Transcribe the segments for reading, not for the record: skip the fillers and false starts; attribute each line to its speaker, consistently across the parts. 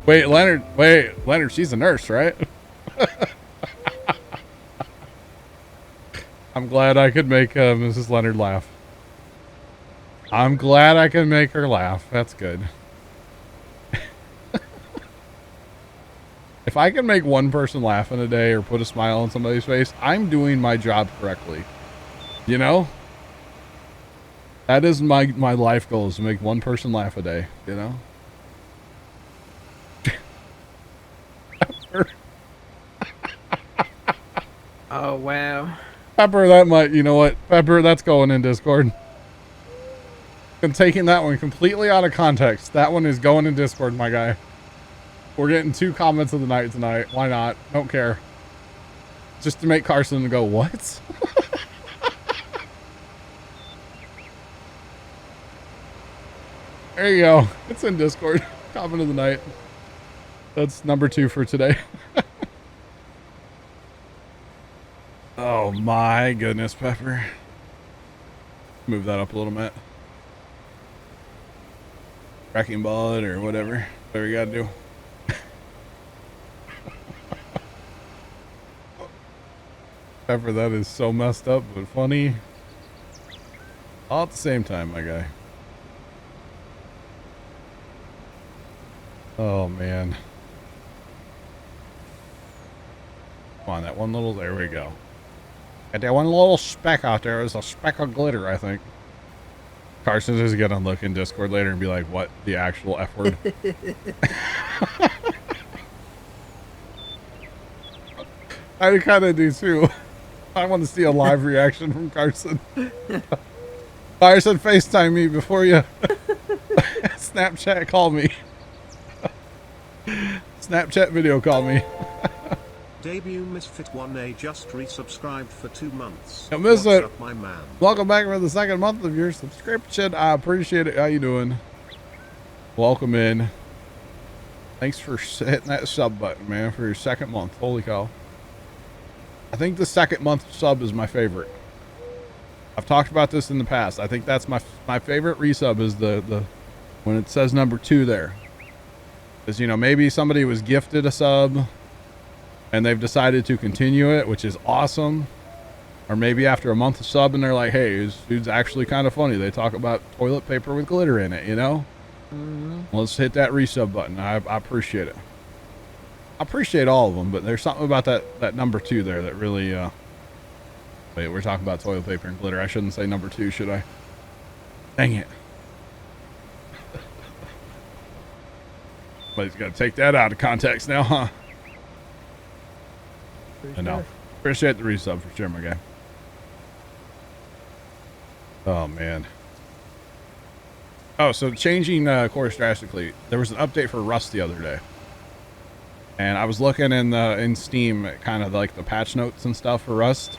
Speaker 1: Wait, Leonard, she's a nurse, right? I'm glad I could make Mrs. Leonard laugh. I'm glad I can make her laugh. That's good. If I can make one person laugh in a day or put a smile on somebody's face, I'm doing my job correctly. You know? That is my life goal, is to make one person laugh a day, you know? Pepper.
Speaker 2: Oh, wow.
Speaker 1: Pepper, that might, you know what? Pepper, that's going in Discord. I'm taking that one completely out of context. That one is going in Discord, my guy. We're getting 2 comments of the night tonight. Why not? Don't care. Just to make Carson go, what? There you go. It's in Discord. Comment of the night. That's number 2 for today. Oh my goodness, Pepper. Move that up a little bit. Wrecking ball it or whatever. Whatever you gotta do. Pepper, that is so messed up but funny. All at the same time, my guy. Oh man. Come on, that one little, there we go. Got that one little speck out there. It was a speck of glitter, I think. Carson is gonna look in Discord later and be like, what the actual F word? I kind of do too. I want to see a live reaction from Carson. Carson, FaceTime me before you Snapchat call me. Snapchat video call me.
Speaker 3: Debut Misfit 1A just resubscribed for 2 months.
Speaker 1: Yo, Misfit,
Speaker 3: what's up, my man?
Speaker 1: Welcome back for the 2nd month of your subscription. I appreciate it. How you doing? Welcome in. Thanks for hitting that sub button, man, for your 2nd month. Holy cow. I think the 2nd month sub is my favorite. I've talked about this in the past. I think that's my favorite resub is the when it says number 2 there. Because, you know, maybe somebody was gifted a sub and they've decided to continue it, which is awesome. Or maybe after a month of sub and they're like, hey, this dude's actually kind of funny. They talk about toilet paper with glitter in it, you know? Mm-hmm. Let's hit that resub button. I appreciate it. I appreciate all of them, but there's something about that number 2 there that really, wait, we're talking about toilet paper and glitter. I shouldn't say number 2, should I? Dang it. But he's got to take that out of context now, huh? I know. Appreciate the resub for sure, my guy. Oh, man. Oh, so changing course drastically. There was an update for Rust the other day. And I was looking in Steam at kind of like the patch notes and stuff for Rust.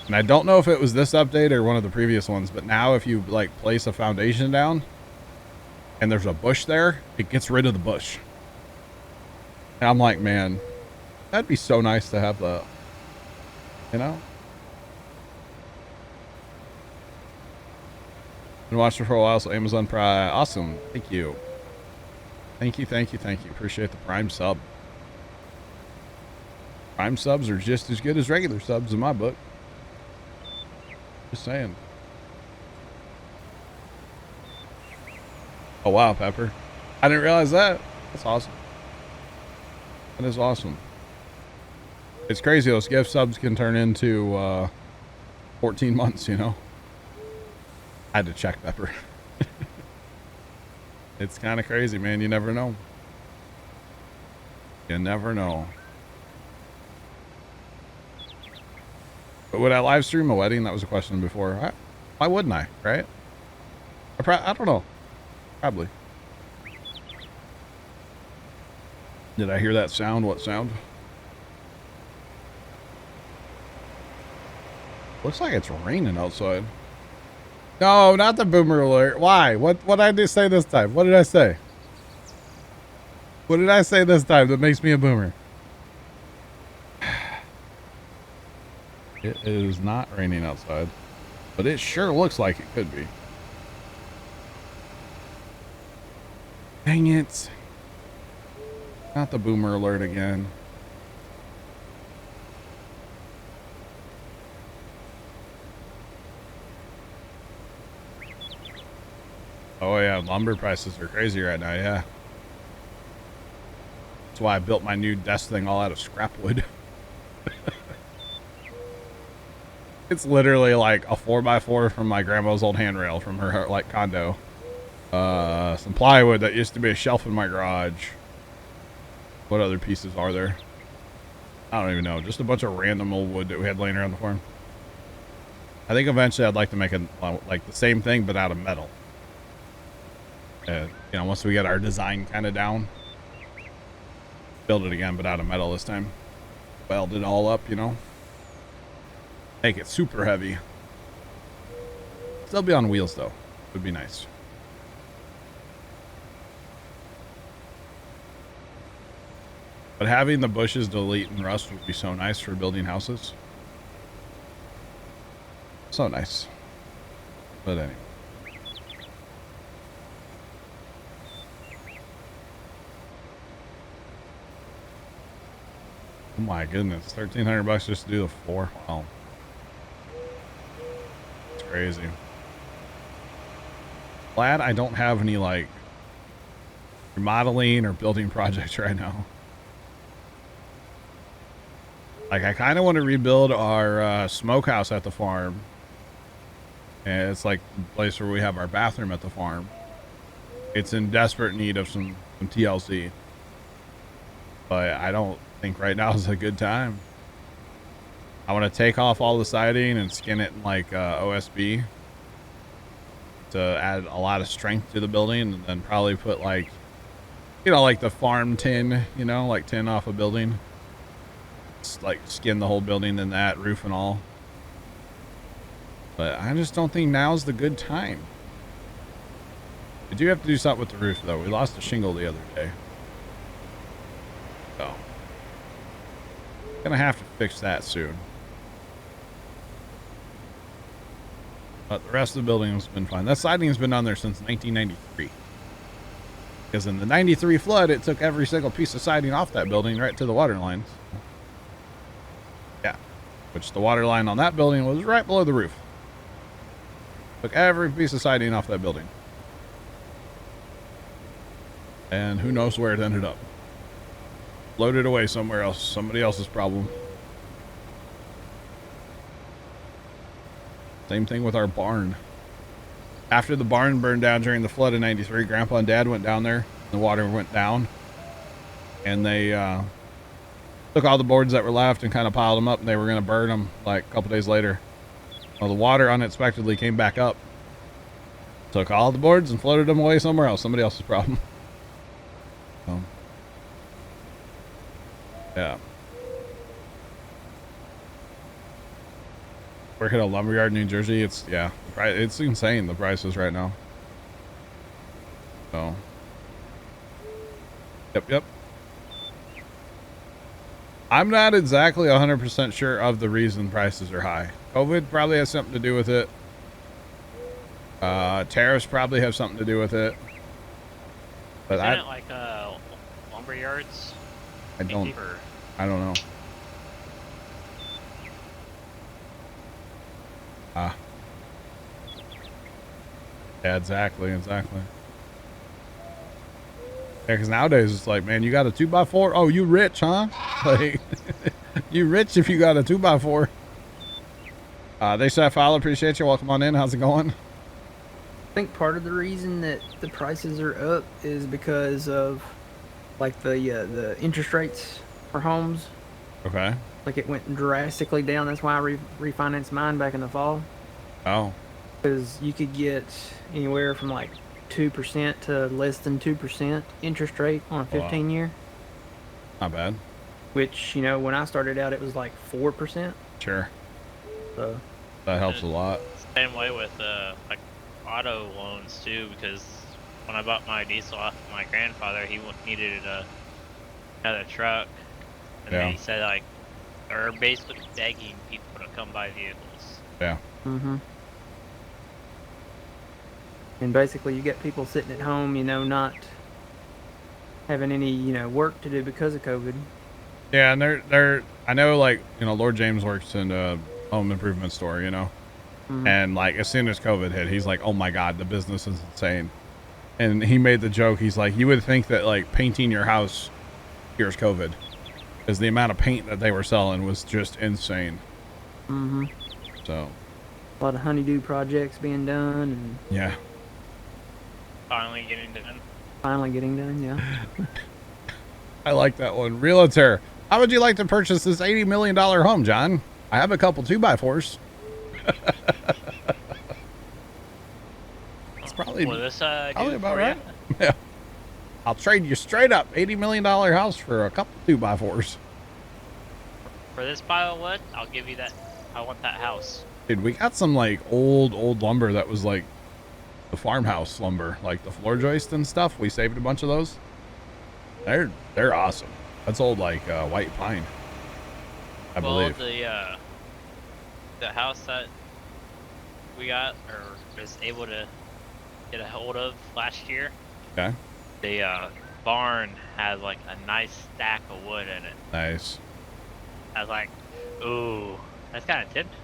Speaker 1: And I don't know if it was this update or one of the previous ones, but now if you like place a foundation down and there's a bush there, it gets rid of the bush. And I'm like, man, that'd be so nice to have that, you know? Been watching for a while, so Amazon Prime. Awesome. Thank you. Thank you. Appreciate the Prime sub. Prime subs are just as good as regular subs in my book. Just saying. Oh, wow, Pepper. I didn't realize that. That's awesome. That is awesome. It's crazy. Those gift subs can turn into 14 months, you know? I had to check, Pepper. It's kind of crazy, man. You never know. You never know. But would I live stream a wedding? That was a question before. Why wouldn't I, right? I don't know. Probably. Did I hear that sound? What sound? Looks like it's raining outside. No, not the boomer alert. Why? What did I just say this time? What did I say? What did I say this time that makes me a boomer? It is not raining outside, but it sure looks like it could be. Dang it. Not the boomer alert again. Oh yeah, lumber prices are crazy right now, yeah. That's why I built my new desk thing all out of scrap wood. It's literally like a 4x4 from my grandma's old handrail from her like condo. Some plywood that used to be a shelf in my garage. What other pieces are there? I don't even know. Just a bunch of random old wood that we had laying around the farm. I think eventually I'd like to make like the same thing but out of metal. You know, once we get our design kind of down, build it again but out of metal this time. Weld it all up, you know. Make it super heavy. Still be on wheels though. Would be nice. But having the bushes delete and rust would be so nice for building houses. So nice. But anyway. Oh my goodness. $1,300 just to do the floor. Wow. It's crazy. Glad I don't have any like remodeling or building projects right now. Like, I kind of want to rebuild our smokehouse at the farm. And it's like the place where we have our bathroom at the farm. It's in desperate need of some TLC. But I don't think right now is a good time. I want to take off all the siding and skin it in like OSB to add a lot of strength to the building, and then probably put like, you know, like the farm tin, you know, like tin off a building. Like skin the whole building in that, roof and all. But I just don't think now's the good time. We do have to do something with the roof though. We lost a shingle the other day, so gonna have to fix that soon. But the rest of the building has been fine. That siding has been on there since 1993. Because in the 93 flood, it took every single piece of siding off that building right to the water lines. Yeah, which the water line on that building was right below the roof. Took every piece of siding off that building. And who knows where it ended up. Floated away somewhere else. Somebody else's problem. Same thing with our barn. After the barn burned down during the flood of 93, Grandpa and Dad went down there. The water went down. And they took all the boards that were left and kind of piled them up, and they were going to burn them like a couple days later. Well, the water unexpectedly came back up. Took all the boards and floated them away somewhere else. Somebody else's problem. Yeah. Working at a lumberyard in New Jersey, it's, yeah, it's insane, the prices right now. So. Yep. I'm not exactly 100% sure of the reason prices are high. COVID probably has something to do with it. Tariffs probably have something to do with it. But
Speaker 4: Isn't it like lumber yards?
Speaker 1: I don't know. Yeah, exactly. Yeah, because nowadays it's like, man, you got a 2x4? Oh, you rich, huh? Like, you rich if you got a 2x4. They said, "File, appreciate you. Welcome on in. How's it going?"
Speaker 2: I think part of the reason that the prices are up is because of like the interest rates for homes.
Speaker 1: Okay.
Speaker 2: Like it went drastically down. That's why I refinanced mine back in the fall.
Speaker 1: Oh.
Speaker 2: Because you could get anywhere from like 2% to less than 2% interest rate on a 15-year.
Speaker 1: Not bad.
Speaker 2: Which, you know, when I started out, it was like 4%.
Speaker 1: Sure.
Speaker 2: So
Speaker 1: that helps a lot.
Speaker 4: Same way with like auto loans too, because when I bought my diesel off of my grandfather, he needed another truck, and he said like they're basically begging people to come buy vehicles.
Speaker 1: Yeah.
Speaker 2: Mm-hmm. And basically, you get people sitting at home, you know, not having any, work to do because of COVID.
Speaker 1: Yeah, and they're I know, like, Lord James works in a home improvement store,
Speaker 2: Mhm.
Speaker 1: and like as soon as COVID hit, he's like, oh my God, the business is insane. And he made the joke, he's like, you would think that like painting your house cures COVID, because the amount of paint that they were selling was just insane.
Speaker 2: Mhm.
Speaker 1: So
Speaker 2: A lot of honeydew projects being done and
Speaker 1: yeah,
Speaker 4: Finally getting done.
Speaker 2: finally getting done. Yeah.
Speaker 1: I like that one. Realtor, how would you like to purchase this $80 million home, John? I have a couple 2x4s. It's probably
Speaker 4: Will this
Speaker 1: probably
Speaker 4: do
Speaker 1: about
Speaker 4: for
Speaker 1: right.
Speaker 4: you?
Speaker 1: Yeah, I'll trade you straight up $80 million house for a couple 2x4s.
Speaker 4: For this pile of wood, I'll give you that. I want that house.
Speaker 1: Dude, we got some like old lumber that was like the farmhouse lumber, like the floor joist and stuff. We saved a bunch of those. They're awesome. That's old like white pine, I believe.
Speaker 4: The house that we got or was able to get a hold of last year,
Speaker 1: Okay,
Speaker 4: the barn had like a nice stack of wood in it.
Speaker 1: nice.
Speaker 4: I was like, ooh, that's kind of tempting.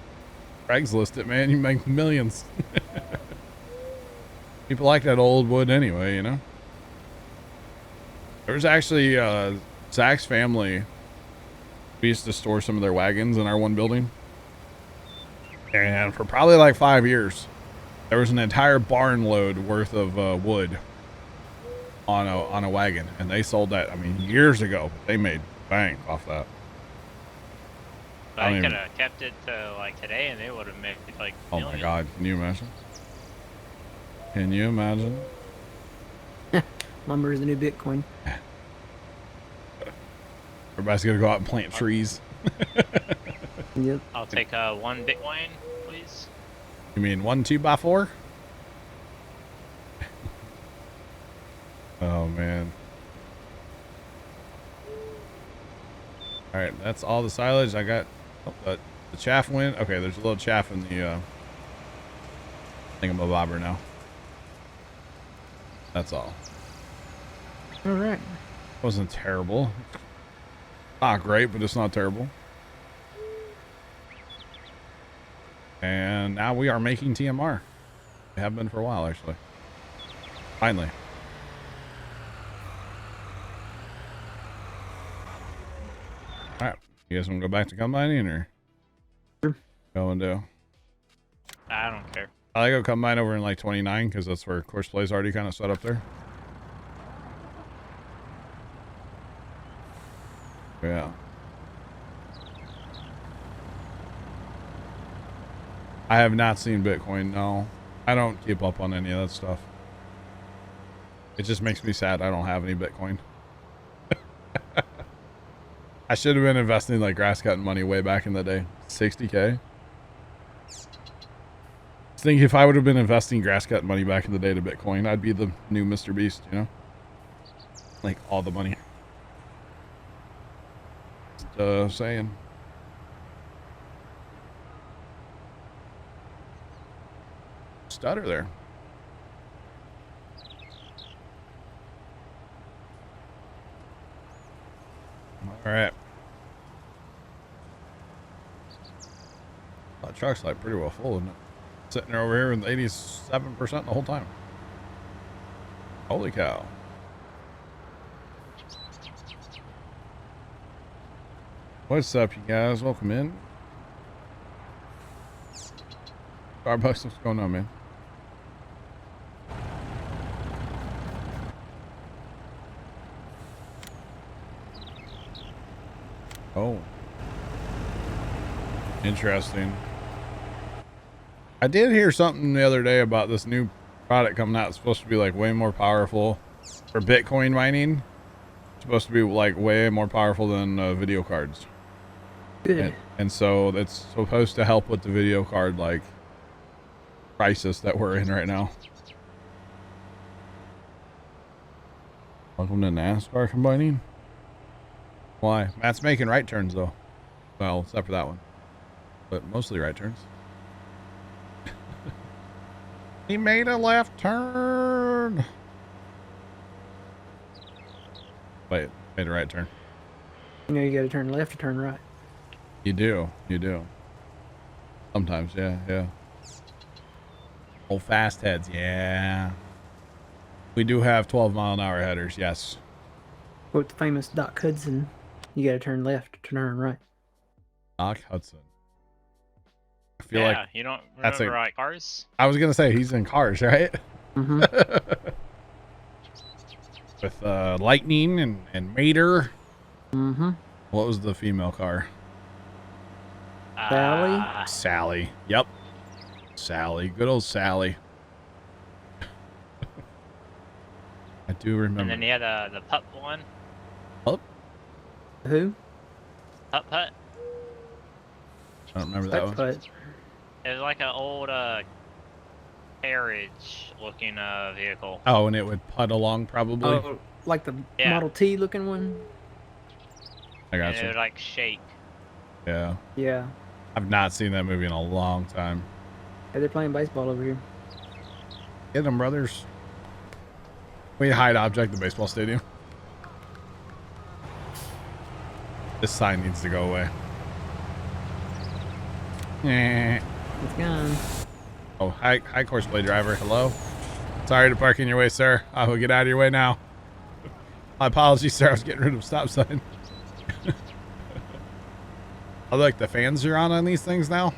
Speaker 1: Craigslist it, man. You make millions. People like that old wood anyway, There was actually Zach's family. We used to store some of their wagons in our one building, and for probably like 5 years, there was an entire barn load worth of wood on a wagon, and they sold that. I mean, years ago. They made bank off that.
Speaker 4: But I could have kept it to like today, and they would have made like.
Speaker 1: Oh my God! Can you imagine? Can you imagine?
Speaker 2: Lumber is the new Bitcoin.
Speaker 1: Everybody's gonna go out and plant trees.
Speaker 2: Yep.
Speaker 4: I'll take 1 Bitcoin, please.
Speaker 1: You mean 1 2x4? Oh man. All right, that's all the silage I got. Oh, the chaff went. Okay, there's a little chaff in the thingamabobber now. That's all.
Speaker 2: All right.
Speaker 1: Wasn't terrible. Not great, but it's not terrible. And now we are making TMR. We have been for a while, actually. Finally. All right. You guys want to go back to combining or?
Speaker 2: Sure.
Speaker 1: Go and do.
Speaker 4: I don't care.
Speaker 1: I go combine over in like 29 because that's where course play's already kind of set up there. Yeah. I have not seen Bitcoin. No, I don't keep up on any of that stuff. It just makes me sad. I don't have any Bitcoin. I should have been investing like grass cutting money way back in the day. 60K. I think if I would have been investing grass cutting money back in the day to Bitcoin, I'd be the new Mr. Beast, Like all the money. Just saying. Stutter there. All right. That truck's like pretty well full, isn't it? Sitting there over here with 87% the whole time. Holy cow. What's up, you guys? Welcome in. Starbucks, what's going on, man? Oh. Interesting. I did hear something the other day about this new product coming out. It's supposed to be like way more powerful for Bitcoin mining. It's supposed to be like way more powerful than video cards.
Speaker 2: Good.
Speaker 1: And so it's supposed to help with the video card like crisis that we're in right now. Welcome to NASCAR combining. Why? Matt's making right turns though. Well, except for that one, but mostly right turns. He made a left turn. Wait, made a right turn.
Speaker 2: You know, you got to turn left or turn right.
Speaker 1: You do. Sometimes, yeah. Old fast heads, yeah. We do have 12-mile-an-hour headers, yes.
Speaker 2: Quote the famous Doc Hudson, you got to turn left to turn right.
Speaker 1: Doc Hudson. I feel
Speaker 4: yeah,
Speaker 1: like
Speaker 4: you don't
Speaker 1: that's
Speaker 4: remember like Cars?
Speaker 1: I was gonna say he's in Cars, right?
Speaker 2: Mm-hmm.
Speaker 1: With Lightning and Mater.
Speaker 2: Mm-hmm.
Speaker 1: What was the female car?
Speaker 2: Sally?
Speaker 1: Sally. Yep. Sally. Good old Sally. I do remember.
Speaker 4: And then you had the pup one.
Speaker 1: Pup?
Speaker 2: Who?
Speaker 4: Putt Putt.
Speaker 1: I don't remember that one.
Speaker 2: Putt.
Speaker 4: It was like an old carriage looking vehicle.
Speaker 1: Oh, and it would putt along probably.
Speaker 2: Oh, like the
Speaker 4: Yeah.
Speaker 2: Model T looking one?
Speaker 1: I got
Speaker 4: And it
Speaker 1: you.
Speaker 4: would like shake.
Speaker 1: Yeah.
Speaker 2: Yeah.
Speaker 1: I've not seen that movie in a long time.
Speaker 2: Hey, they're playing baseball over here.
Speaker 1: Get them, brothers. We hide object the baseball stadium. This sign needs to go away.
Speaker 2: It's gone.
Speaker 1: Oh, hi, Courseplay driver. Hello. Sorry to park in your way, sir. I will get out of your way now. My apologies, sir. I was getting rid of stop sign. I like the fans are on these things now,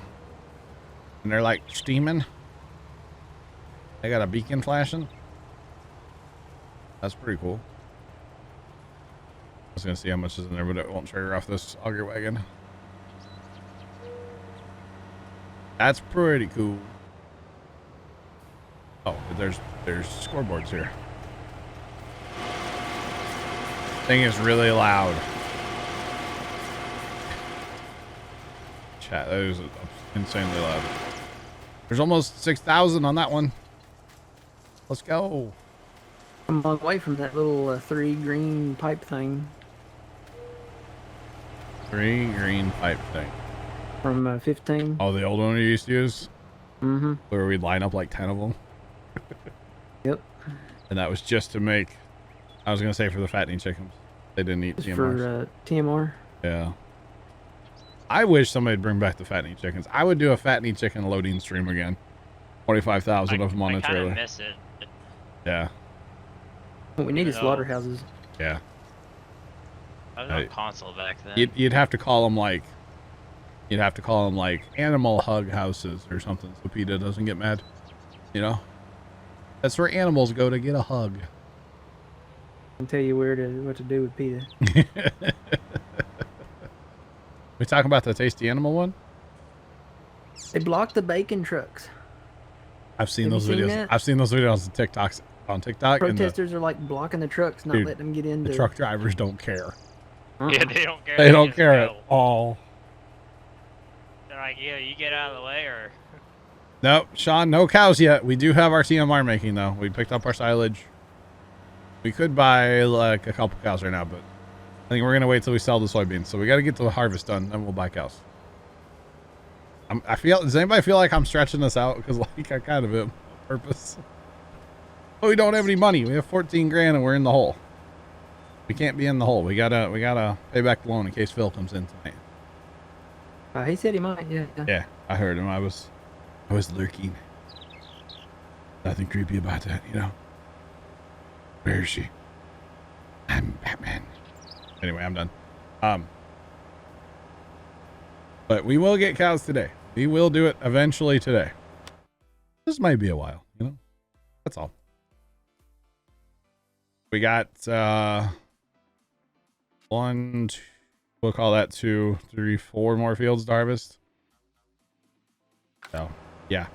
Speaker 1: and they're like steaming. They got a beacon flashing. That's pretty cool. I was gonna see how much is in there, but it won't trigger off this auger wagon. That's pretty cool. Oh, there's scoreboards here. Thing is really loud. Chat, that is insanely loud. There's almost 6,000 on that one. Let's go.
Speaker 2: I'm a long way from that little 3 green pipe thing
Speaker 1: 3 green pipe thing.
Speaker 2: from 15.
Speaker 1: Oh, the old one we used to use?
Speaker 2: Mm-hmm.
Speaker 1: Where we'd line up like 10 of them.
Speaker 2: Yep.
Speaker 1: And that was just to make, I was going to say for the fattening chickens. They didn't eat
Speaker 2: Just
Speaker 1: TMRs.
Speaker 2: for TMR.
Speaker 1: Yeah. I wish somebody'd bring back the fattening chickens. I would do a fattening chicken loading stream again. 45,000 of them on a
Speaker 4: I kind
Speaker 1: trailer.
Speaker 4: of miss it.
Speaker 1: Yeah.
Speaker 2: What we need is
Speaker 4: No.
Speaker 2: slaughterhouses.
Speaker 1: Yeah.
Speaker 4: I was on console back then.
Speaker 1: You'd have to call them like, animal hug houses or something so PETA doesn't get mad. You know? That's where animals go to get a hug.
Speaker 2: I can tell you what to do with PETA.
Speaker 1: We talking about the tasty animal one?
Speaker 2: They block the bacon trucks.
Speaker 1: I've seen
Speaker 2: Have
Speaker 1: those
Speaker 2: you seen
Speaker 1: videos.
Speaker 2: that?
Speaker 1: I've seen those videos on TikTok. And
Speaker 2: Protesters are like blocking the trucks, not
Speaker 1: Dude,
Speaker 2: letting them get in.
Speaker 1: the truck drivers don't care.
Speaker 4: Yeah, they don't care.
Speaker 1: They don't
Speaker 4: just
Speaker 1: care at
Speaker 4: go.
Speaker 1: all.
Speaker 4: They're like, yeah, you get out of the way, or
Speaker 1: Nope, Sean, no cows yet. We do have our TMR making though. We picked up our silage. We could buy like a couple cows right now, but I think we're gonna wait till we sell the soybeans. So we got to get the harvest done, then we'll buy cows. Does anybody feel like I'm stretching this out? Because like I kind of am on purpose. But we don't have any money. We have 14 grand and we're in the hole. We can't be in the hole. We gotta pay back the loan in case Phil comes in tonight.
Speaker 2: He said he might, yeah.
Speaker 1: Yeah, I heard him. I was lurking. Nothing creepy about that, you know. Where is she? I'm Batman. Anyway, I'm done. But we will get cows today. We will do it eventually today. This might be a while, you know. That's all. We got 1, 2, we'll call that 2, 3, 4 more fields to harvest. So, yeah.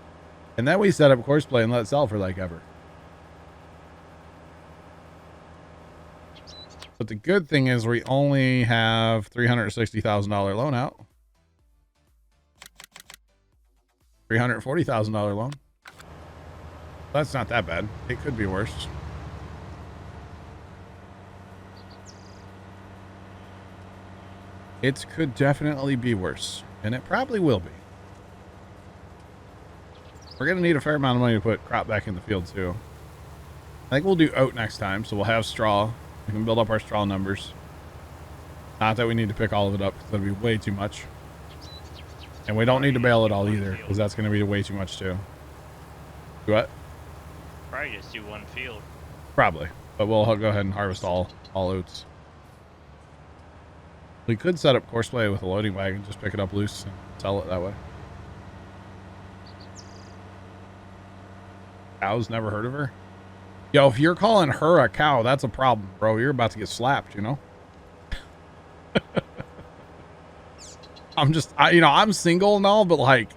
Speaker 1: And then we set up Courseplay and let it sell for like ever. But the good thing is we only have $360,000 loan out. $340,000 loan. That's not that bad. It could be worse. It could definitely be worse. And it probably will be. We're going to need a fair amount of money to put crop back in the field too. I think we'll do oat next time, so we'll have straw. We can build up our straw numbers. Not that we need to pick all of it up, because that'd be way too much. And we don't need to bale it all either, because that's going to be way too much too. Do what?
Speaker 4: Probably just do one field.
Speaker 1: Probably. But we'll go ahead and harvest all oats. We could set up courseplay with a loading wagon, just pick it up loose and sell it that way. Cow's never heard of her? Yo, if you're calling her a cow, that's a problem, bro. You're about to get slapped, you know? I'm single and all, but like,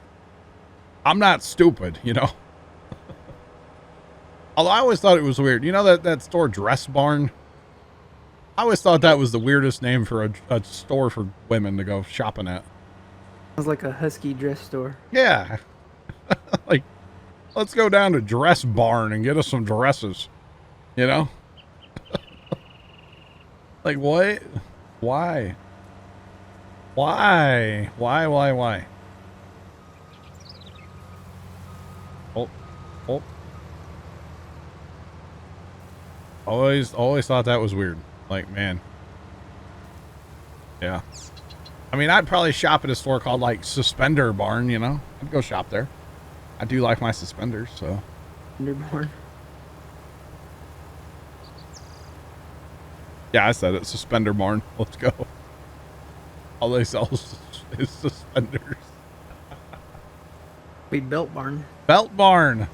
Speaker 1: I'm not stupid, you know? Although I always thought it was weird. You know that store Dress Barn? I always thought that was the weirdest name for a store for women to go shopping at.
Speaker 2: Sounds like a husky dress store.
Speaker 1: Yeah. Like, let's go down to Dress Barn and get us some dresses. You know? Like, what? Why? Why? Why? Oh. Always thought that was weird. Like, man. Yeah. I mean, I'd probably shop at a store called, like, Suspender Barn, you know? I'd go shop there. I do like my suspenders, so.
Speaker 2: Underborn.
Speaker 1: Yeah, I said it. Suspender Barn. Let's go. All they sell is suspenders.
Speaker 2: Be Belt Barn.
Speaker 1: Belt Barn.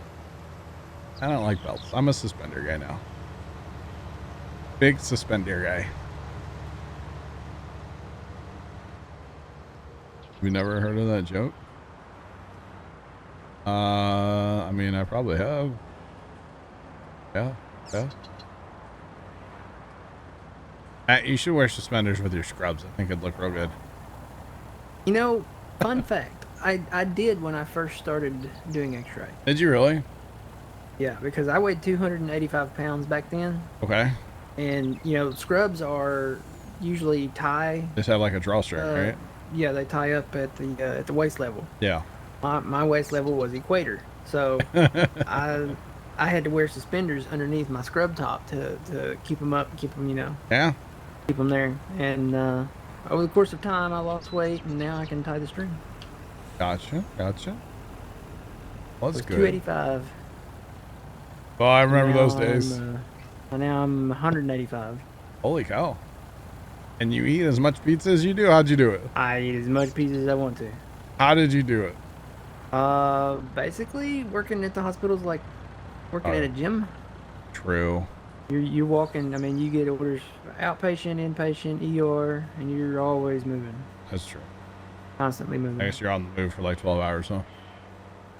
Speaker 1: I don't like belts. I'm a suspender guy now. Big suspender guy. You never heard of that joke? I mean, I probably have. Yeah. Matt, you should wear suspenders with your scrubs. I think it'd look real good.
Speaker 2: You know, fun fact. I did when I first started doing X-ray.
Speaker 1: Did you really?
Speaker 2: Yeah, because I weighed 285 pounds back then.
Speaker 1: Okay.
Speaker 2: And, you know, scrubs are usually tie.
Speaker 1: Just have like a drawstring, right?
Speaker 2: Yeah, they tie up at the waist level.
Speaker 1: Yeah.
Speaker 2: My waist level was equator. So I had to wear suspenders underneath my scrub top to keep them up, keep them, you know.
Speaker 1: Yeah.
Speaker 2: Keep them there. And over the course of time, I lost weight, and now I can tie the string.
Speaker 1: Gotcha. Well, that's good.
Speaker 2: 285.
Speaker 1: Oh, I remember
Speaker 2: Now
Speaker 1: those days.
Speaker 2: and now I'm 185.
Speaker 1: Holy cow. And you eat as much pizza as you do? How'd you do it?
Speaker 2: I eat as much pizza as I want to.
Speaker 1: How did you do it?
Speaker 2: Basically working at the hospitals, like working at a gym.
Speaker 1: True.
Speaker 2: You walk in, I mean, you get orders outpatient, inpatient, ER, and you're always moving.
Speaker 1: That's true.
Speaker 2: Constantly moving.
Speaker 1: I guess you're on the move for like 12 hours, huh?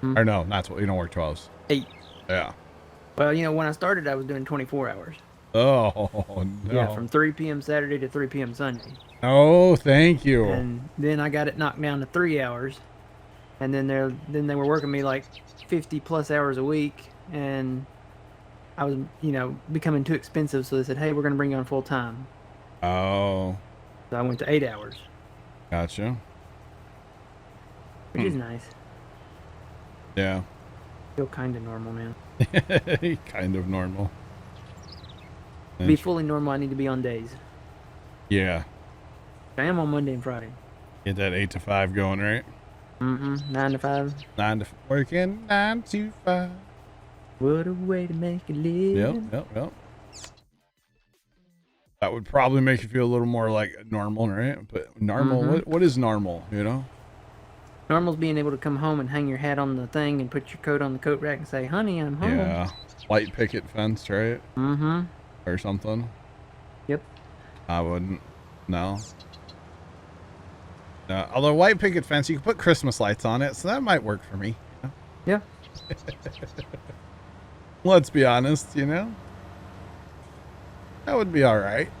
Speaker 2: Hmm.
Speaker 1: Or no, that's what you don't work 12s.
Speaker 2: 8.
Speaker 1: Yeah.
Speaker 2: Well, you know, when I started, I was doing 24 hours.
Speaker 1: Oh, no.
Speaker 2: Yeah, from 3 p.m. Saturday to 3 p.m. Sunday.
Speaker 1: Oh, thank you.
Speaker 2: And then I got it knocked down to 3 hours. And then they were working me like 50 plus hours a week, and I was, you know, becoming too expensive, so they said, hey, we're going to bring you on full time.
Speaker 1: Oh.
Speaker 2: So I went to 8 hours.
Speaker 1: Gotcha.
Speaker 2: Which is nice.
Speaker 1: Yeah.
Speaker 2: Feel kind of normal now.
Speaker 1: Kind of normal.
Speaker 2: To be fully normal, I need to be on days.
Speaker 1: Yeah.
Speaker 2: I am on Monday and Friday.
Speaker 1: Get that 8 to 5 going, right?
Speaker 2: 9 to 5.
Speaker 1: 9 to working 9 to 5.
Speaker 2: What a way to make a living.
Speaker 1: Yep. That would probably make you feel a little more like normal, right? But normal, what is normal, you know?
Speaker 2: Normal's being able to come home and hang your hat on the thing and put your coat on the coat rack and say, honey, I'm home.
Speaker 1: Yeah. White picket fence, right? Or something.
Speaker 2: Yep.
Speaker 1: I wouldn't. No. Although white picket fence, you can put Christmas lights on it, so that might work for me.
Speaker 2: Yeah.
Speaker 1: Let's be honest, you know? That would be alright.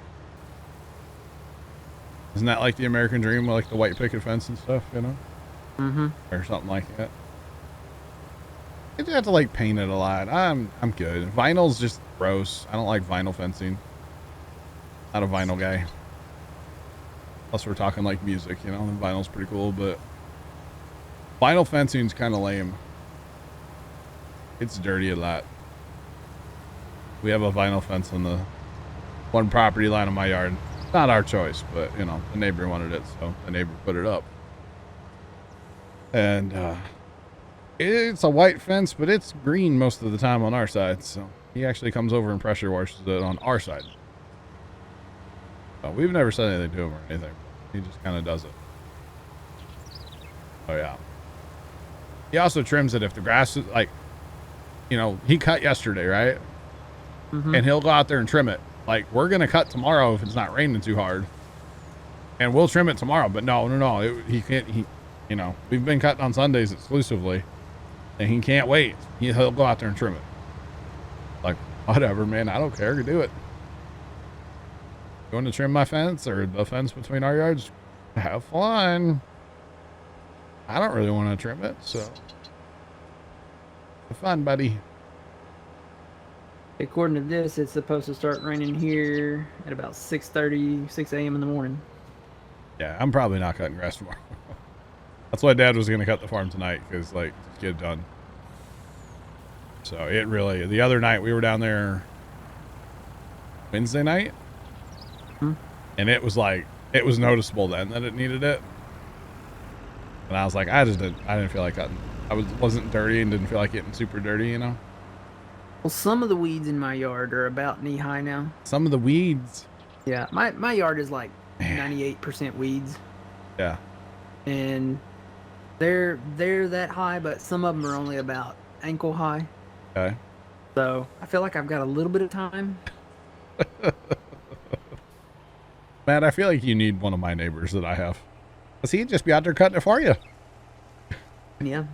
Speaker 1: Isn't that like the American dream, like the white picket fence and stuff, you know? Or something like that. You just have to like paint it a lot. I'm good. Vinyl's just gross. I don't like vinyl fencing. Not a vinyl guy. Unless we're talking like music, you know, and vinyl's pretty cool, but vinyl fencing's kind of lame. It's dirty a lot. We have a vinyl fence on the one property line on my yard. Not our choice, but you know, the neighbor wanted it, so the neighbor put it up. And it's a white fence, but it's green most of the time on our side. So he actually comes over and pressure washes it on our side. So we've never said anything to him or anything. He just kind of does it. Oh yeah. He also trims it if the grass is like, you know, he cut yesterday, right?
Speaker 2: Mm-hmm.
Speaker 1: And he'll go out there and trim it. Like, we're going to cut tomorrow if it's not raining too hard. And we'll trim it tomorrow. But no. He can't, you know, we've been cutting on Sundays exclusively. And he can't wait. He'll go out there and trim it. Like, whatever, man. I don't care. Do it. You want to trim my fence or the fence between our yards? Have fun. I don't really want to trim it, so. Have fun, buddy.
Speaker 2: According to this, it's supposed to start raining here at about 6:30, 6 a.m. in the morning.
Speaker 1: Yeah, I'm probably not cutting grass tomorrow. That's why Dad was going to cut the farm tonight, because, like, just get it done. So, it really, the other night we were down there Wednesday night, and it was like, it was noticeable then that it needed it. And I was like, I didn't feel like cutting. Wasn't dirty and didn't feel like getting super dirty, you know?
Speaker 2: Well, some of the weeds in my yard are about knee high now.
Speaker 1: Some of the weeds.
Speaker 2: Yeah, my yard is like 98% weeds.
Speaker 1: Yeah.
Speaker 2: And they're that high, but some of them are only about ankle high.
Speaker 1: Okay.
Speaker 2: So I feel like I've got a little bit of time.
Speaker 1: Matt, I feel like you need one of my neighbors that I have. Because he'd just be out there cutting it for you.
Speaker 2: Yeah.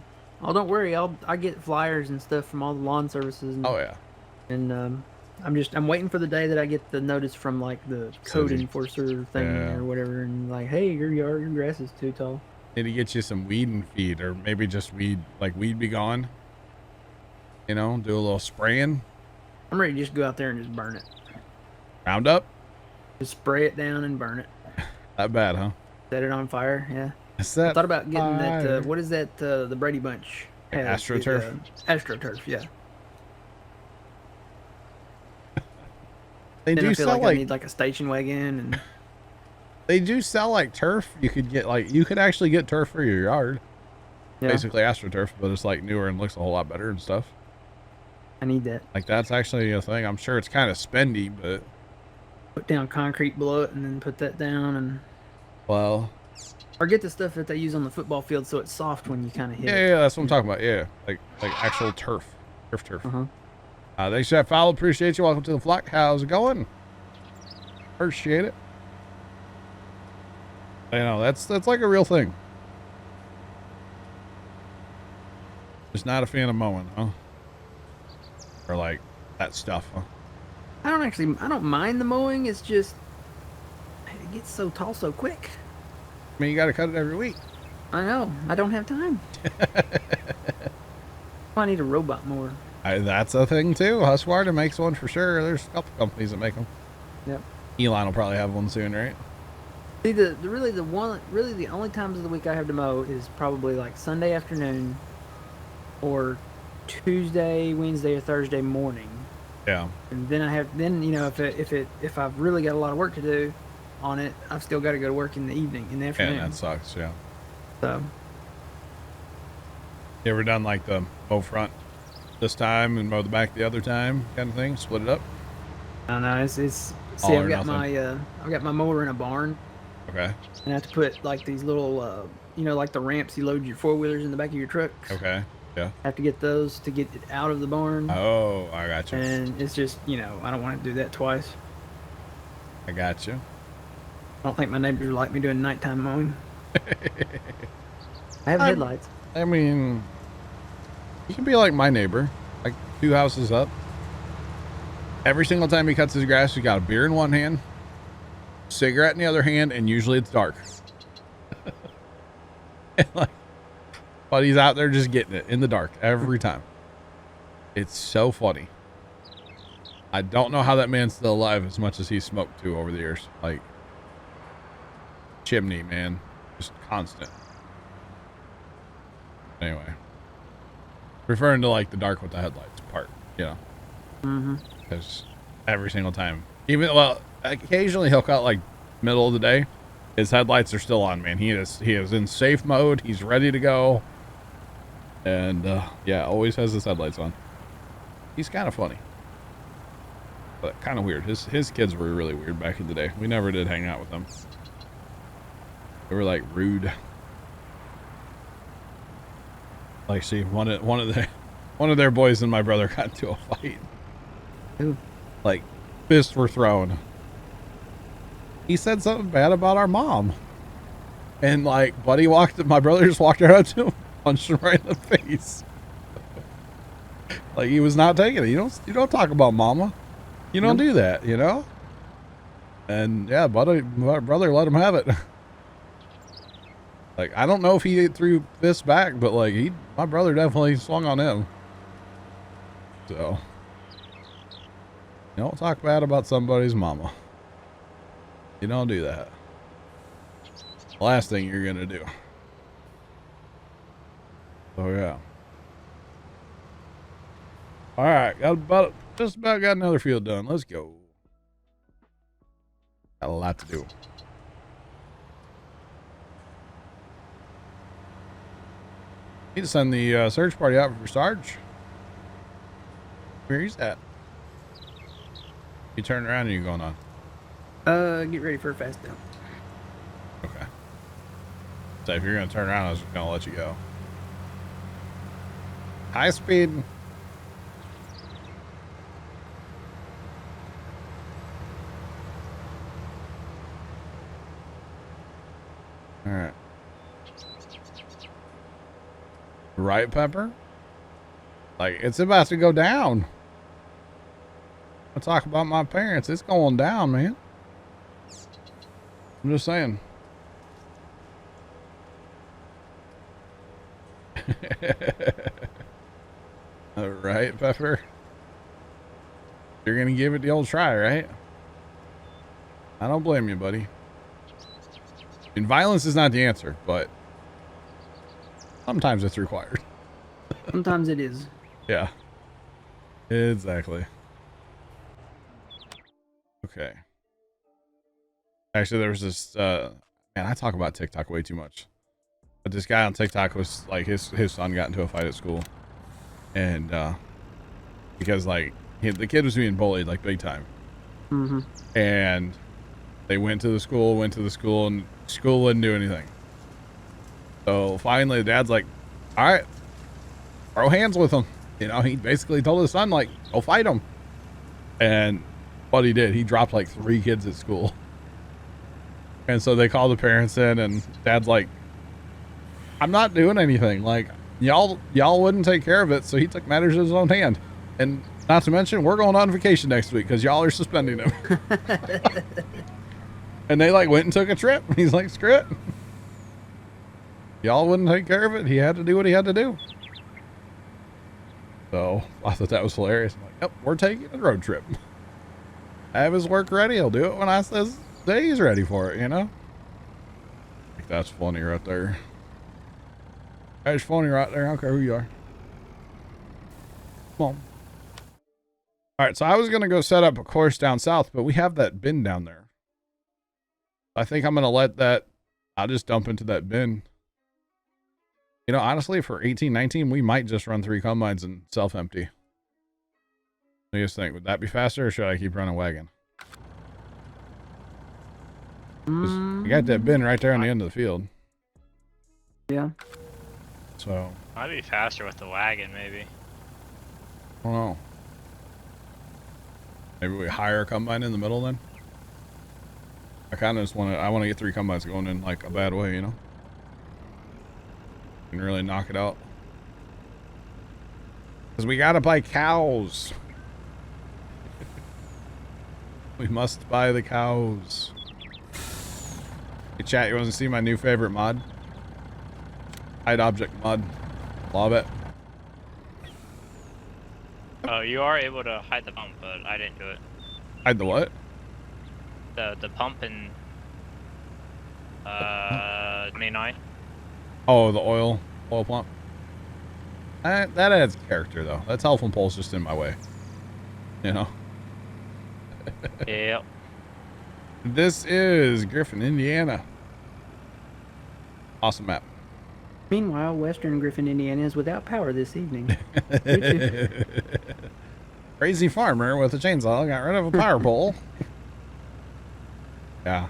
Speaker 2: Oh, don't worry. I get flyers and stuff from all the lawn services. And,
Speaker 1: Oh, yeah.
Speaker 2: And I'm waiting for the day that I get the notice from like the code enforcer thing or whatever, and like, hey, your grass is too tall.
Speaker 1: Need to get you some weed and feed, or maybe just weed, like weed be gone. You know, do a little spraying.
Speaker 2: I'm ready to just go out there and just burn it.
Speaker 1: Roundup?
Speaker 2: Just spray it down and burn it.
Speaker 1: That bad, huh?
Speaker 2: Set it on fire, yeah.
Speaker 1: I thought
Speaker 2: about getting that, what is that, the Brady Bunch?
Speaker 1: AstroTurf?
Speaker 2: AstroTurf, yeah.
Speaker 1: They
Speaker 2: then
Speaker 1: do
Speaker 2: I feel
Speaker 1: sell
Speaker 2: like
Speaker 1: like
Speaker 2: I need like a station wagon, and
Speaker 1: they do sell like turf. You could actually get turf for your yard.
Speaker 2: yeah,
Speaker 1: Basically AstroTurf, but it's like newer and looks a whole lot better and stuff.
Speaker 2: I need that.
Speaker 1: Like that's actually a thing. I'm sure it's kind of spendy, but
Speaker 2: Put down concrete below it and then put that down, and
Speaker 1: well,
Speaker 2: or get the stuff that they use on the football field so it's soft when you kind of hit it.
Speaker 1: yeah, that's what I'm talking about. Yeah, like actual turf.
Speaker 2: Uh-huh.
Speaker 1: Thanks for that follow. Appreciate you. Welcome to the flock. How's it going? Appreciate it. You know, that's like a real thing. Just not a fan of mowing, huh? Or like that stuff, huh?
Speaker 2: I don't mind the mowing. It's just it gets so tall so quick.
Speaker 1: I mean, you got to cut it every week.
Speaker 2: I know. I don't have time. I need a robot mower.
Speaker 1: That's a thing too. Husqvarna makes one for sure. There's a couple companies that make them.
Speaker 2: Yep.
Speaker 1: Elon will probably have one soon, right?
Speaker 2: See, the only times of the week I have to mow is probably like Sunday afternoon, or Tuesday, Wednesday, or Thursday morning.
Speaker 1: Yeah.
Speaker 2: And then you know, if I've really got a lot of work to do on it, I've still got to go to work in the evening, in the afternoon.
Speaker 1: Yeah, that sucks. Yeah.
Speaker 2: So.
Speaker 1: You ever done like the mow front this time and mow the back the other time kind of thing? Split it up?
Speaker 2: I don't know. See,
Speaker 1: All or
Speaker 2: I've got
Speaker 1: nothing.
Speaker 2: my mower in a barn.
Speaker 1: Okay.
Speaker 2: And I have to put like these little, you know, like the ramps you load your four-wheelers in the back of your truck.
Speaker 1: Okay. Yeah.
Speaker 2: I have to get those to get it out of the barn.
Speaker 1: Oh, I got you.
Speaker 2: And it's just, you know, I don't want to do that twice.
Speaker 1: I got you.
Speaker 2: I don't think my neighbors would like me doing nighttime mowing. I have headlights.
Speaker 1: I mean, you can be like my neighbor, like 2 houses up. Every single time he cuts his grass, he's got a beer in one hand, cigarette in the other hand, and usually it's dark. And like, but he's out there just getting it in the dark every time. It's so funny. I don't know how that man's still alive as much as he's smoked to over the years. Like, chimney, man. Just constant. Anyway. Referring to like the dark with the headlights part, you know.
Speaker 2: Mm-hmm.
Speaker 1: Because every single time. Even, well, occasionally he'll cut like middle of the day. His headlights are still on, man. He is in safe mode. He's ready to go. And yeah, always has his headlights on. He's kind of funny, but kind of weird. His kids were really weird back in the day. We never did hang out with them. They were like rude. Like, see, one of their boys and my brother got into a fight.
Speaker 2: Ooh.
Speaker 1: Like, fists were thrown. He said something bad about our mom, and like, my brother just walked right up to him, punched him right in the face. Like, he was not taking it. You don't talk about mama. You don't do that, you know? And yeah, my brother let him have it. Like, I don't know if he threw fists back, but like, my brother definitely swung on him. So, you don't talk bad about somebody's mama. You don't do that. Last thing you're gonna do. Oh yeah. All right, just about got another field done. Let's go. Got a lot to do. Need to send the search party out for Sarge. Where he's at? You turn around and you going on?
Speaker 2: Get ready for a fast down.
Speaker 1: Okay. So if you're gonna turn around, I was just gonna let you go. High speed. All right. Right, Pepper? Like, it's about to go down. I talk about my parents. It's going down, man. I'm just saying. All right, Pepper. You're going to give it the old try, right? I don't blame you, buddy. And violence is not the answer, but sometimes it's required.
Speaker 2: Sometimes it is.
Speaker 1: Yeah. Exactly. Okay. Actually, there was this, man, I talk about TikTok way too much. But this guy on TikTok was like, his son got into a fight at school. And, because like, the kid was being bullied like big time.
Speaker 2: Mm-hmm.
Speaker 1: And they went to the school, and school wouldn't do anything. So finally the dad's like, all right, throw hands with him. You know, he basically told his son, like, go fight him. And what he did, he dropped like 3 kids at school. And so they called the parents in, and dad's like, I'm not doing anything. Like, y'all wouldn't take care of it. So he took matters in his own hand. And not to mention, we're going on vacation next week because y'all are suspending him. And they like went and took a trip. He's like, screw it. Y'all wouldn't take care of it. He had to do what he had to do. So I thought that was hilarious. I'm like, yep, we're taking a road trip. I have his work ready. He'll do it when I say he's ready for it, you know? Like, that's funny right there. That's funny right there. I don't care who you are. Come on. All right, so I was going to go set up a course down south, but we have that bin down there. I think I'm going to let that, I'll just dump into that bin. You know, honestly, for 18-19, we might just run 3 combines and self-empty. What do you guys think? Would that be faster, or should I keep running wagon? You got that bin right there on the end of the field.
Speaker 2: Yeah.
Speaker 1: So.
Speaker 4: Might be faster with the wagon, maybe.
Speaker 1: I don't know. Maybe we hire a combine in the middle then? I kind of just want to get 3 combines going in like a bad way, you know? And really knock it out. Because we got to buy cows. We must buy the cows. Hey chat, you want to see my new favorite mod? Hide object mod. Love it.
Speaker 4: Oh, you are able to hide the pump, but I didn't do it.
Speaker 1: Hide the what?
Speaker 4: The pump in main eye.
Speaker 1: Oh, the oil pump. That adds character though. That telephone pole's just in my way. You know?
Speaker 4: Yep.
Speaker 1: This is Griffin, Indiana. Awesome map.
Speaker 2: Meanwhile, Western Griffin, Indiana is without power this evening. Me too.
Speaker 1: Crazy farmer with a chainsaw got rid of a power pole. Yeah.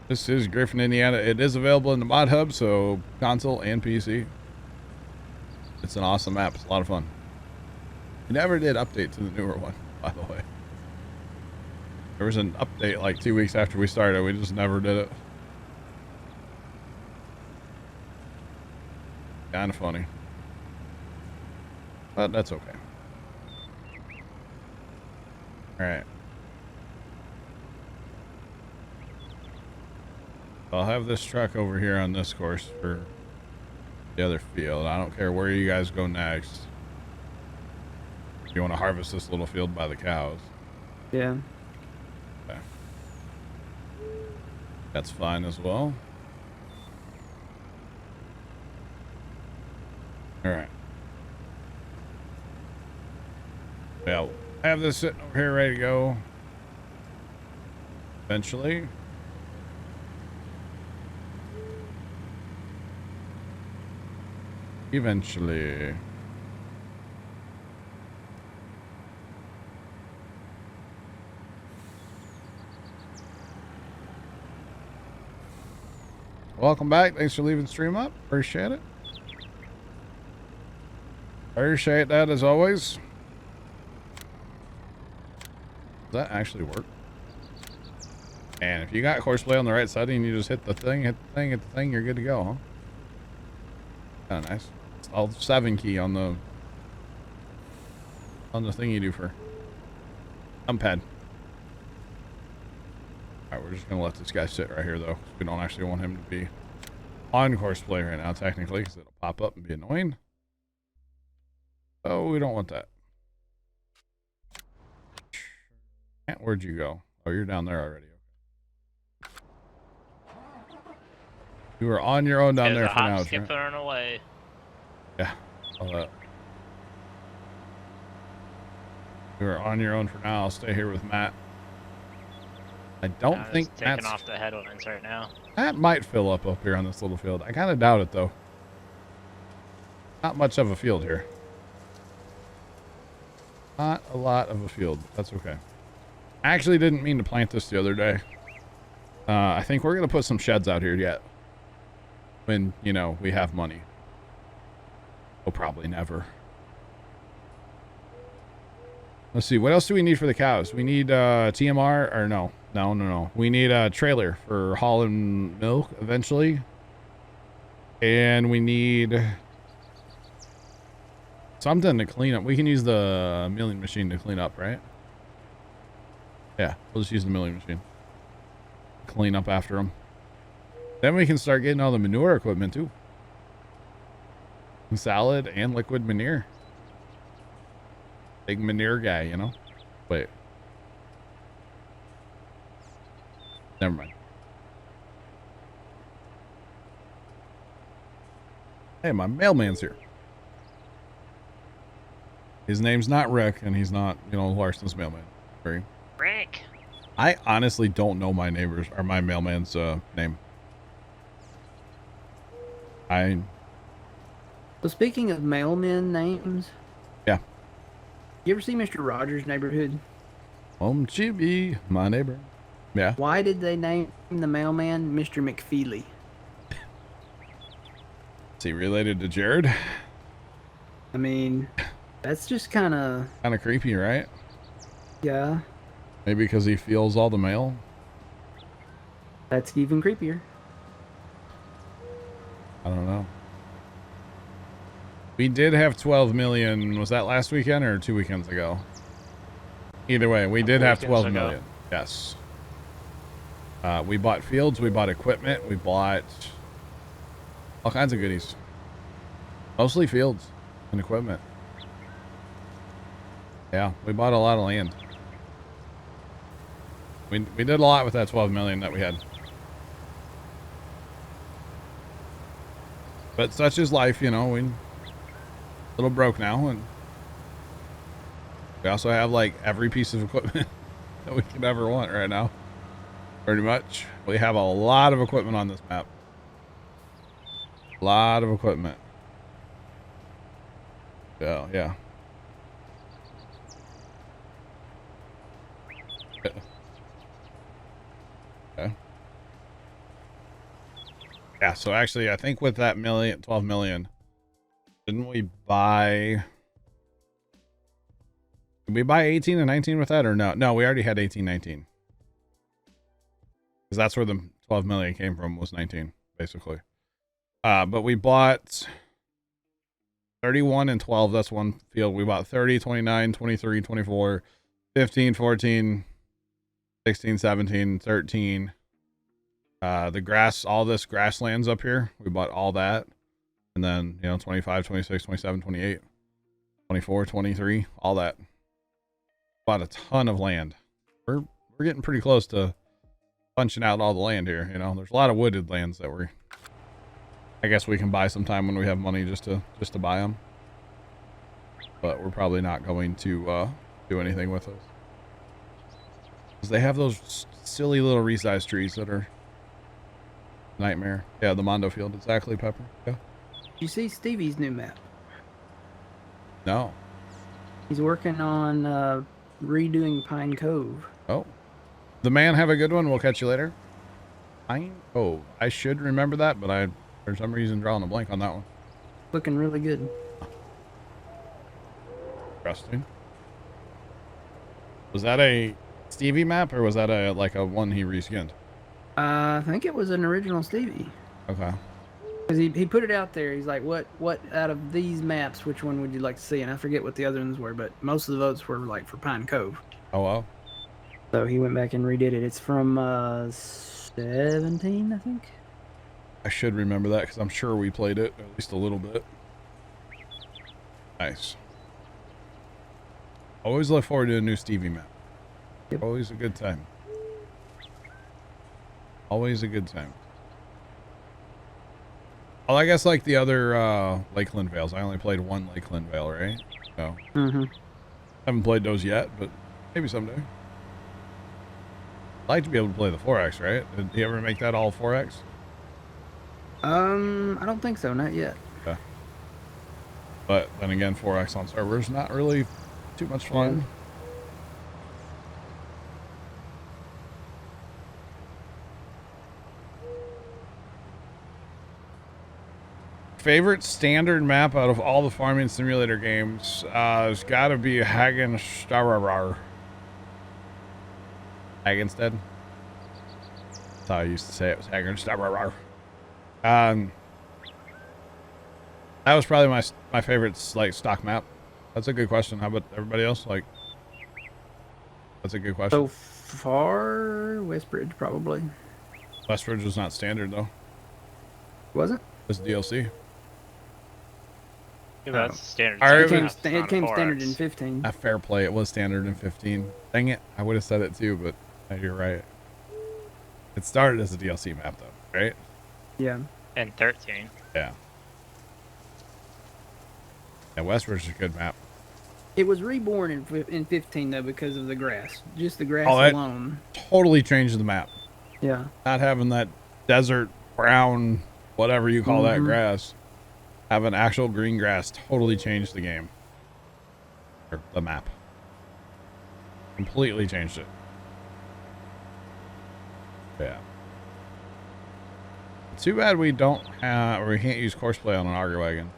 Speaker 1: This is Griffin, Indiana. It is available in the mod hub, so console and PC. It's an awesome map. It's a lot of fun. We never did update to the newer one, by the way. There was an update like 2 weeks after we started. We just never did it. Kind of funny. But that's okay. All right. I'll have this truck over here on this course for the other field. I don't care where you guys go next. You want to harvest this little field by the cows.
Speaker 2: Yeah.
Speaker 1: Okay. That's fine as well. All right. Well, I have this sitting over here ready to go. Eventually. Eventually. Welcome back. Thanks for leaving stream up. Appreciate it. Appreciate that as always. Does that actually work? And if you got horseplay on the right side and you just hit the thing, hit the thing, hit the thing, you're good to go, huh? Kind of nice. It's all 7 key on the thing you do for numpad. Alright, we're just gonna let this guy sit right here though. We don't actually want him to be on horseplay right now technically because it'll pop up and be annoying. Oh, we don't want that. Where'd you go? Oh, you're down there already. You were on your own down there for now.
Speaker 4: Skip right? Away.
Speaker 1: Yeah, all that. You were on your own for now. I'll stay here with Matt. I don't think
Speaker 4: taking off the headlines right now.
Speaker 1: That might fill up here on this little field. I kind of doubt it though. Not much of a field here. Not a lot of a field. That's okay. I actually didn't mean to plant this the other day. I think we're going to put some sheds out here yet. When, you know, we have money. We'll probably never. Let's see. What else do we need for the cows? We need TMR. Or no. No. We need a trailer for hauling milk eventually. And we need something to clean up. We can use the milling machine to clean up, right? Yeah, we'll just use the milling machine. Clean up after them. Then we can start getting all the manure equipment too. Salad and liquid manure. Big manure guy, you know? Wait. Never mind. Hey, my mailman's here. His name's not Rick, and he's not, you know, Larson's mailman.
Speaker 4: Rick.
Speaker 1: I honestly don't know my neighbor's or my mailman's name.
Speaker 2: So speaking of mailman names.
Speaker 1: Yeah.
Speaker 2: You ever see Mr. Rogers' Neighborhood?
Speaker 1: Chibi, my neighbor. Yeah.
Speaker 2: Why did they name the mailman Mr. McFeely?
Speaker 1: Is he related to Jared?
Speaker 2: I mean, that's just kind of
Speaker 1: creepy, right?
Speaker 2: Yeah.
Speaker 1: Maybe because he feels all the mail.
Speaker 2: That's even creepier.
Speaker 1: I don't know. We did have 12 million. Was that last weekend or 2 weekends ago? Either way, we did have 12 million. Yes. We bought fields. We bought equipment. We bought all kinds of goodies. Mostly fields and equipment. Yeah, we bought a lot of land. We did a lot with that 12 million that we had. But such is life, you know. We're a little broke now, and We also have like every piece of equipment that we could ever want right now. Pretty much. We have a lot of equipment on this map. A lot of equipment. So, yeah. Okay. Yeah, so actually, I think with that 12 million, didn't we buy... Did we buy 18 and 19 with that or no? No, we already had 18, 19. Because that's where the 12 million came from, was 19, basically. But we bought 31 and 12. That's one field. We bought 30, 29, 23, 24, 15, 14, 16, 17, 13. The grass, all this grasslands up here, we bought all that. And then, 25, 26, 27, 28, 24, 23, all that. Bought a ton of land. We're getting pretty close to punching out all the land here. There's a lot of wooded lands that I guess we can buy sometime when we have money just to buy them. But we're probably not going to do anything with those. Because they have those silly little resized trees that are nightmare. Yeah, the Mondo field, exactly, Pepper. Yeah.
Speaker 2: You see Stevie's new map?
Speaker 1: No.
Speaker 2: He's working on redoing Pine Cove.
Speaker 1: Oh. The man have a good one. We'll catch you later. Pine Cove. I should remember that, but for some reason, drawing a blank on that one.
Speaker 2: Looking really good.
Speaker 1: Interesting. Was that a Stevie map, or was that a one he reskinned?
Speaker 2: I think it was an original Stevie.
Speaker 1: Okay.
Speaker 2: Because he put it out there. He's like, what out of these maps, which one would you like to see? And I forget what the other ones were, but most of the votes were like for Pine Cove.
Speaker 1: Oh, well.
Speaker 2: So he went back and redid it. It's from 17, I think.
Speaker 1: I should remember that because I'm sure we played it at least a little bit. Nice. Always look forward to a new Stevie map.
Speaker 2: Yep.
Speaker 1: Always a good time. Always a good time. Well, I guess like the other Lakeland Vales. I only played one Lakeland Vale, right? So haven't played those yet, but maybe someday. I'd like to be able to play the 4X, right? Did you ever make that all 4X?
Speaker 2: I don't think so, not yet.
Speaker 1: Okay. But then again, 4X on servers, not really too much fun.
Speaker 2: Yeah.
Speaker 1: Favorite standard map out of all the farming simulator games has got to be Hagenstarar. Hagenstead. That's how I used to say it, was Hagenstarar. That was probably my favorite stock map. That's a good question. How about everybody else? That's a good question.
Speaker 2: So far, Westbridge probably.
Speaker 1: Westbridge was not standard though.
Speaker 2: Was it?
Speaker 1: It was DLC.
Speaker 4: Yeah, that's standard.
Speaker 1: It
Speaker 2: It came standard in 15.
Speaker 1: A fair play. It was standard in 15. Dang it. I would have said it too, but you're right. It started as a DLC map though, right?
Speaker 2: Yeah.
Speaker 4: And 13.
Speaker 1: Yeah. Yeah, Westbridge is a good map.
Speaker 2: It was reborn in 15 though because of the grass. Just the grass alone.
Speaker 1: Totally changed the map.
Speaker 2: Yeah.
Speaker 1: Not having that desert brown, whatever you call that grass. Having actual green grass totally changed the game. Or the map. Completely changed it. Yeah. Too bad we don't have, or we can't use Courseplay on an auger wagon.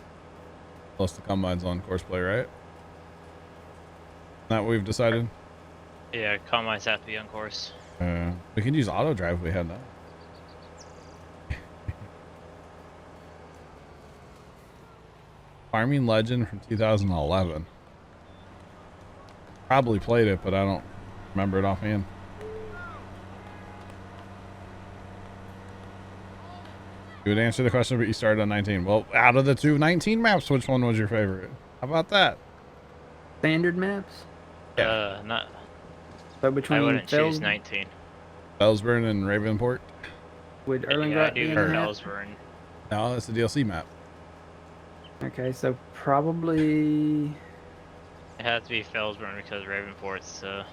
Speaker 1: Plus the combine's on Courseplay, right? That what we've decided?
Speaker 4: Yeah, combines have to be on course.
Speaker 1: We could use auto drive if we had that. Farming Legend from 2011. Probably played it, but I don't remember it offhand. You would answer the question, but you started on 19. Well, out of the two 19 maps, which one was your favorite? How about that?
Speaker 2: Standard maps?
Speaker 4: Not.
Speaker 2: So between
Speaker 4: I wouldn't choose 19.
Speaker 1: Bellsburn and Ravenport?
Speaker 2: Would
Speaker 4: Yeah, I
Speaker 2: Erlengrot
Speaker 4: do
Speaker 2: be in that?
Speaker 4: Bellsburn.
Speaker 1: No, that's a DLC map.
Speaker 2: Okay, so probably
Speaker 4: It has to be Felsburn because Ravenport's eh.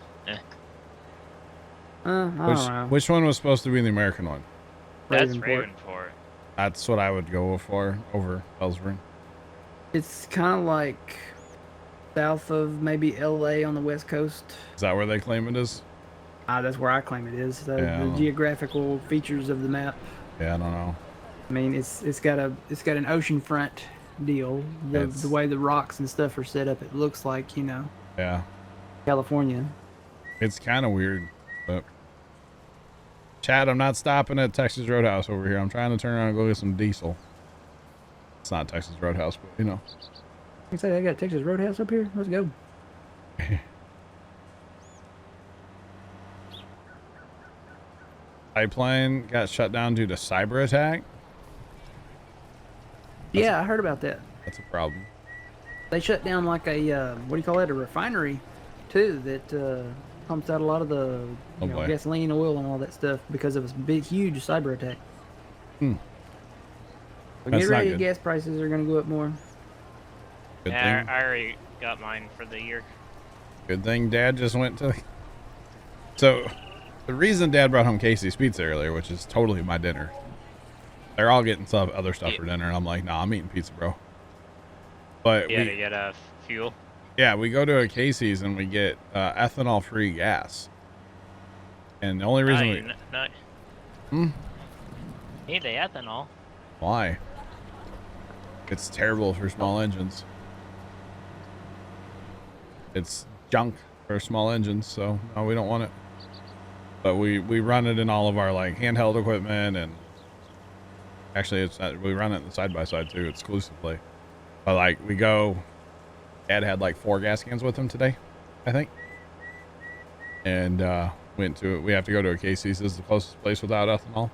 Speaker 2: I don't know.
Speaker 1: Which one was supposed to be the American one?
Speaker 4: That's
Speaker 2: Ravenport.
Speaker 4: Ravenport.
Speaker 1: That's what I would go for over Ellsworth.
Speaker 2: It's kind of like south of maybe LA on the west coast.
Speaker 1: Is that where they claim it is?
Speaker 2: That's where I claim it is.
Speaker 1: Yeah, I
Speaker 2: The
Speaker 1: don't-
Speaker 2: geographical features of the map.
Speaker 1: Yeah, I don't know.
Speaker 2: I mean, it's got an oceanfront deal. The way the rocks and stuff are set up, it looks like, you know,
Speaker 1: Yeah,
Speaker 2: California.
Speaker 1: it's kind of weird, but Chad, I'm not stopping at Texas Roadhouse over here. I'm trying to turn around and go get some diesel. It's not Texas Roadhouse, but you know.
Speaker 2: You say they got Texas Roadhouse up here? Let's go.
Speaker 1: Pipeline got shut down due to cyber attack.
Speaker 2: Yeah, I heard about that.
Speaker 1: That's a problem.
Speaker 2: They shut down like a what do you call it? A refinery, too, that pumps out a lot of the
Speaker 1: Oh,
Speaker 2: you know,
Speaker 1: boy.
Speaker 2: gasoline, oil, and all that stuff because of a big, huge cyber attack.
Speaker 1: Hmm.
Speaker 2: But
Speaker 1: That's
Speaker 2: get
Speaker 1: not
Speaker 2: ready,
Speaker 1: good.
Speaker 2: gas prices are going to go up more.
Speaker 1: Good
Speaker 4: Yeah,
Speaker 1: thing.
Speaker 4: I already got mine for the year.
Speaker 1: Good thing Dad just went to. So, the reason Dad brought home Casey's pizza earlier, which is totally my dinner. They're all getting some other stuff for dinner, and I'm like, nah, I'm eating pizza, bro. But
Speaker 4: Yeah, to get fuel.
Speaker 1: yeah, we go to a Casey's and we get ethanol-free gas. And the only reason we
Speaker 4: No,
Speaker 1: Hmm?
Speaker 4: need the ethanol.
Speaker 1: Why? It's terrible for small engines. It's junk for small engines, so no, we don't want it. But we run it in all of our like handheld equipment, and actually it's not, we run it in the side by side too exclusively. But like we go, Dad had like 4 gas cans with him today, I think, and we have to go to a Casey's. This is the closest place without ethanol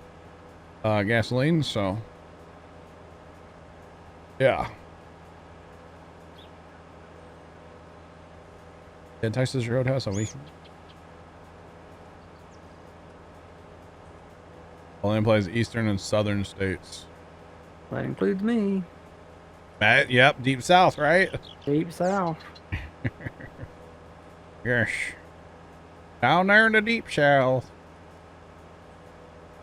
Speaker 1: gasoline, so yeah. In Texas Roadhouse a week. Only plays Eastern and Southern states.
Speaker 2: That includes me.
Speaker 1: Matt, yep, deep South, right?
Speaker 2: Deep South.
Speaker 1: Yes. Down there in the deep South.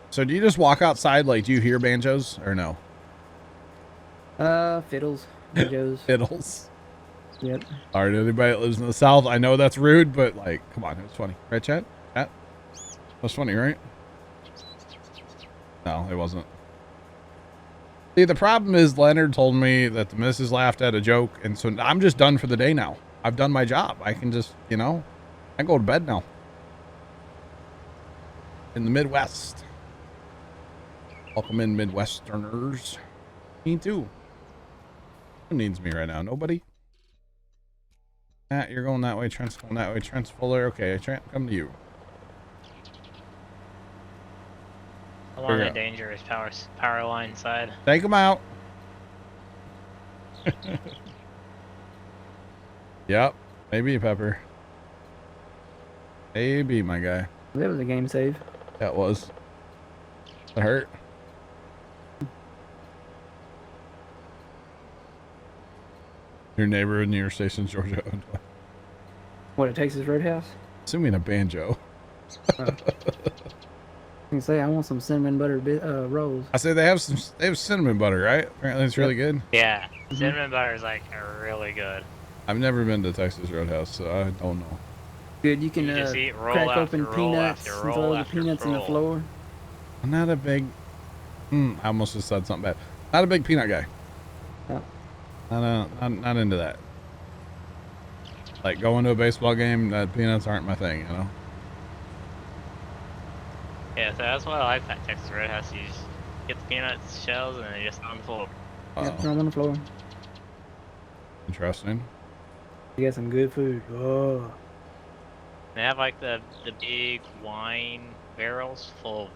Speaker 1: So do you just walk outside, like, do you hear banjos or no?
Speaker 2: Fiddles. Banjos.
Speaker 1: Fiddles.
Speaker 2: Yep.
Speaker 1: All right, anybody that lives in the South, I know that's rude, but like, come on, it was funny. Right, Chad? That was funny, right? No, it wasn't. See, the problem is Leonard told me that the missus laughed at a joke, and so I'm just done for the day now. I've done my job. I can just, you know, I go to bed now. In the Midwest. Welcome in, Midwesterners. Me too. Who needs me right now? Nobody? Matt, you're going that way. Trent's going that way. Trent's fuller. Okay, Trent, come to you.
Speaker 4: I'm on the dangerous power line side.
Speaker 1: Take them out. Yep. Maybe, Pepper. Maybe, my guy.
Speaker 2: That was a game save.
Speaker 1: That was. That hurt. Your neighborhood near Station, Georgia.
Speaker 2: What, a Texas Roadhouse?
Speaker 1: Assuming a banjo.
Speaker 2: I can say I want some cinnamon butter rolls.
Speaker 1: I say they have cinnamon butter, right? Apparently it's really good.
Speaker 4: Yeah, cinnamon butter is like really good.
Speaker 1: I've never been to Texas Roadhouse, so I don't know.
Speaker 2: Good, you can
Speaker 4: You just eat roll
Speaker 2: crack
Speaker 4: after
Speaker 2: open
Speaker 4: roll
Speaker 2: peanuts
Speaker 4: after
Speaker 2: and
Speaker 4: roll
Speaker 2: throw the
Speaker 4: after
Speaker 2: peanuts in the
Speaker 4: roll.
Speaker 2: floor.
Speaker 1: I'm not a big. I almost just said something bad. Not a big peanut guy.
Speaker 2: Oh.
Speaker 1: Not into that. Like going to a baseball game, peanuts aren't my thing, you know.
Speaker 4: Yeah, so that's why I like that Texas Roadhouse. You just get the peanuts, shells, and then you just throw them full.
Speaker 2: Yep, throw them on the floor.
Speaker 1: Interesting.
Speaker 2: You got some good food. Oh.
Speaker 4: They have like the big wine barrels full of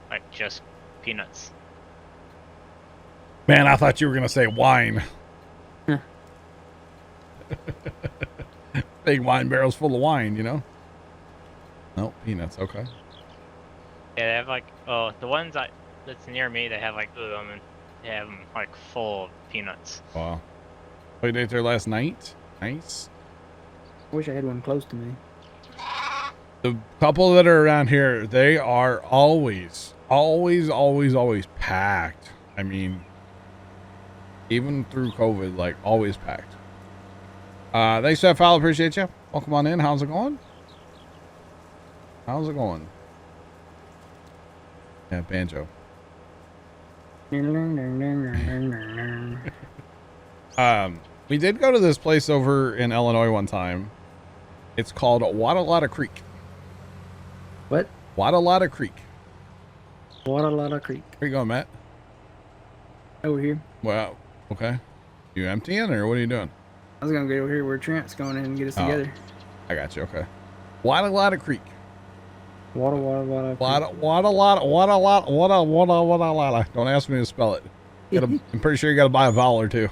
Speaker 4: like just peanuts.
Speaker 1: Man, I thought you were gonna say wine. Big wine barrels full of wine, you know. Nope, peanuts. Okay.
Speaker 4: Yeah, they have like the ones that's near me. They have like 2 of them, and they have them like full of peanuts.
Speaker 1: Wow. Played date there last night. Nice.
Speaker 2: I wish I had one close to me.
Speaker 1: The couple that are around here, they are always packed. I mean, even through COVID, like always packed. Thanks for that follow. Appreciate you. Welcome on in. How's it going? How's it going? Yeah, banjo. We did go to this place over in Illinois one time. It's called Wadalata Creek.
Speaker 2: What?
Speaker 1: Wadalata Creek.
Speaker 2: Wadalata Creek.
Speaker 1: Where you going, Matt?
Speaker 2: Over here.
Speaker 1: Wow. Okay. You emptying or what are you doing?
Speaker 2: I was gonna go over here where Trent's going in and get us together.
Speaker 1: I got you. Okay. Wadalata Creek.
Speaker 2: Wada.
Speaker 1: Wadalata. Don't ask me to spell it. I'm pretty sure you got to buy a vowel or two.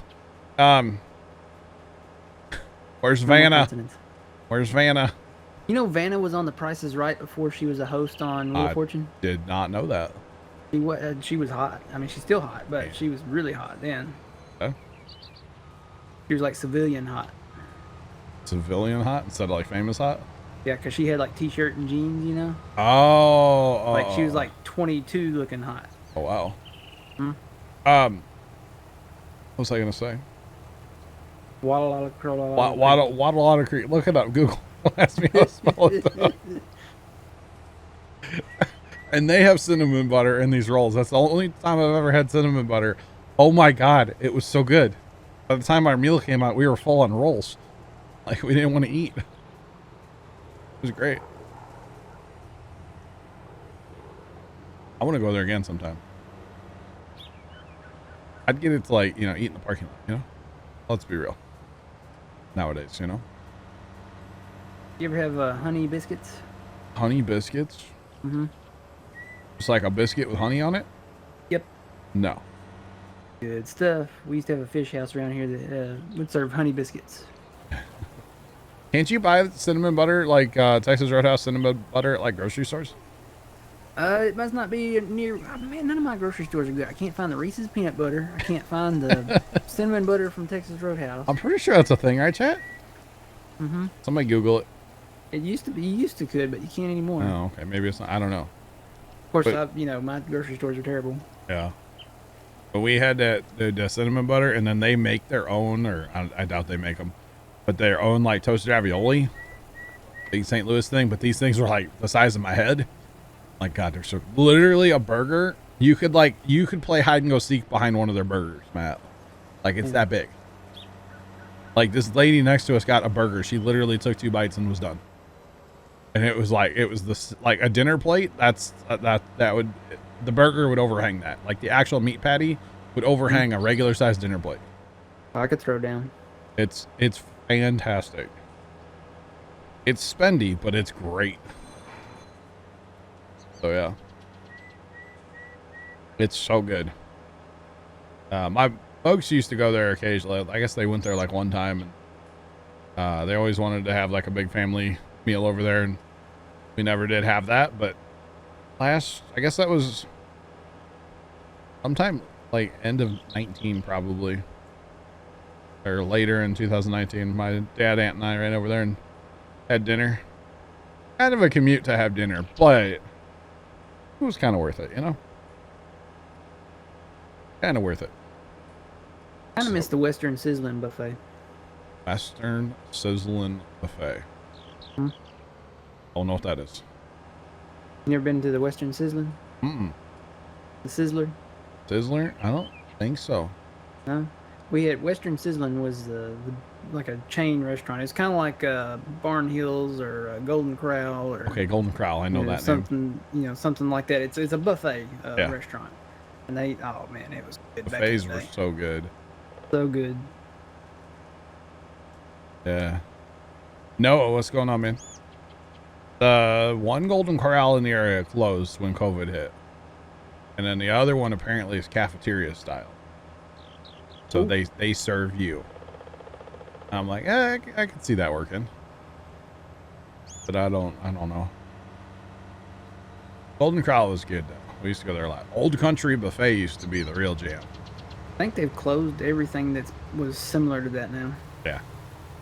Speaker 1: Where's Vanna? Where's Vanna?
Speaker 2: You know, Vanna was on The Price is Right before she was a host on Wheel of Fortune.
Speaker 1: Did not know that.
Speaker 2: She was hot. I mean, she's still hot, but she was really hot then.
Speaker 1: Okay.
Speaker 2: She was like civilian hot.
Speaker 1: Civilian hot instead of like famous hot?
Speaker 2: Yeah, because she had like t-shirt and jeans, you know?
Speaker 1: Oh.
Speaker 2: Like she was like 22 looking hot.
Speaker 1: Oh, wow.
Speaker 2: Hmm?
Speaker 1: What was I going to say? Wadalata Creek. Look it up. Google. Ask me how to spell it. And they have cinnamon butter in these rolls. That's the only time I've ever had cinnamon butter. Oh my God. It was so good. By the time our meal came out, we were full on rolls. Like we didn't want to eat. It was great. I want to go there again sometime. I'd get it to like, eat in the parking lot, Let's be real. Nowadays,
Speaker 2: You ever have honey biscuits?
Speaker 1: Honey biscuits?
Speaker 2: Mm-hmm.
Speaker 1: Just like a biscuit with honey on it?
Speaker 2: Yep.
Speaker 1: No.
Speaker 2: Good stuff. We used to have a fish house around here that would serve honey biscuits.
Speaker 1: Can't you buy cinnamon butter, like Texas Roadhouse cinnamon butter at like grocery stores?
Speaker 2: It must not be near. Oh, man, none of my grocery stores are good. I can't find the Reese's peanut butter. I can't find the cinnamon butter from Texas Roadhouse.
Speaker 1: I'm pretty sure that's a thing, right, chat?
Speaker 2: Mm-hmm.
Speaker 1: Somebody Google it.
Speaker 2: It used to be. You used to could, but you can't anymore.
Speaker 1: Oh, okay. Maybe it's not. I don't know.
Speaker 2: Of course, my grocery stores are terrible.
Speaker 1: Yeah. But we had the cinnamon butter, and then they make their own, or I doubt they make them, but their own like toasted ravioli. Big St. Louis thing, but these things were like the size of my head. Like God, they're so literally a burger. You could play hide and go seek behind one of their burgers, Matt. Like it's that big. Like this lady next to us got a burger. She literally took 2 bites and was done. And it was this like a dinner plate. The burger would overhang that. Like the actual meat patty would overhang a regular sized dinner plate.
Speaker 2: I could throw down.
Speaker 1: It's fantastic. It's spendy, but it's great. So yeah, it's so good. My folks used to go there occasionally. I guess they went there like one time, and they always wanted to have like a big family meal over there, and we never did have that. But I guess that was sometime like end of 19 probably, or later in 2019. My dad, aunt, and I ran over there and had dinner. Kind of a commute to have dinner, but it was kind of worth it, Kind of worth it.
Speaker 2: Kind of miss the Western Sizzling buffet.
Speaker 1: Western Sizzling Buffet.
Speaker 2: Hmm?
Speaker 1: Don't know what that is.
Speaker 2: You never been to the Western Sizzling?
Speaker 1: Mm-mm.
Speaker 2: The Sizzler?
Speaker 1: Sizzler? I don't think so.
Speaker 2: No. We had Western Sizzling was like a chain restaurant. It's kind of like Barn Hills or Golden Corral or
Speaker 1: Golden Corral. I know that
Speaker 2: something,
Speaker 1: name.
Speaker 2: Something like that. It's a buffet restaurant, and it was good.
Speaker 1: Buffets were so good.
Speaker 2: So good.
Speaker 1: Yeah. Noah, what's going on, man? The one Golden Corral in the area closed when COVID hit, and then the other one apparently is cafeteria style. So they serve you. I'm like, I can see that working, but I don't know. Golden Corral was good though. We used to go there a lot. Old Country Buffet used to be the real jam.
Speaker 2: I think they've closed everything that was similar to that now.
Speaker 1: Yeah.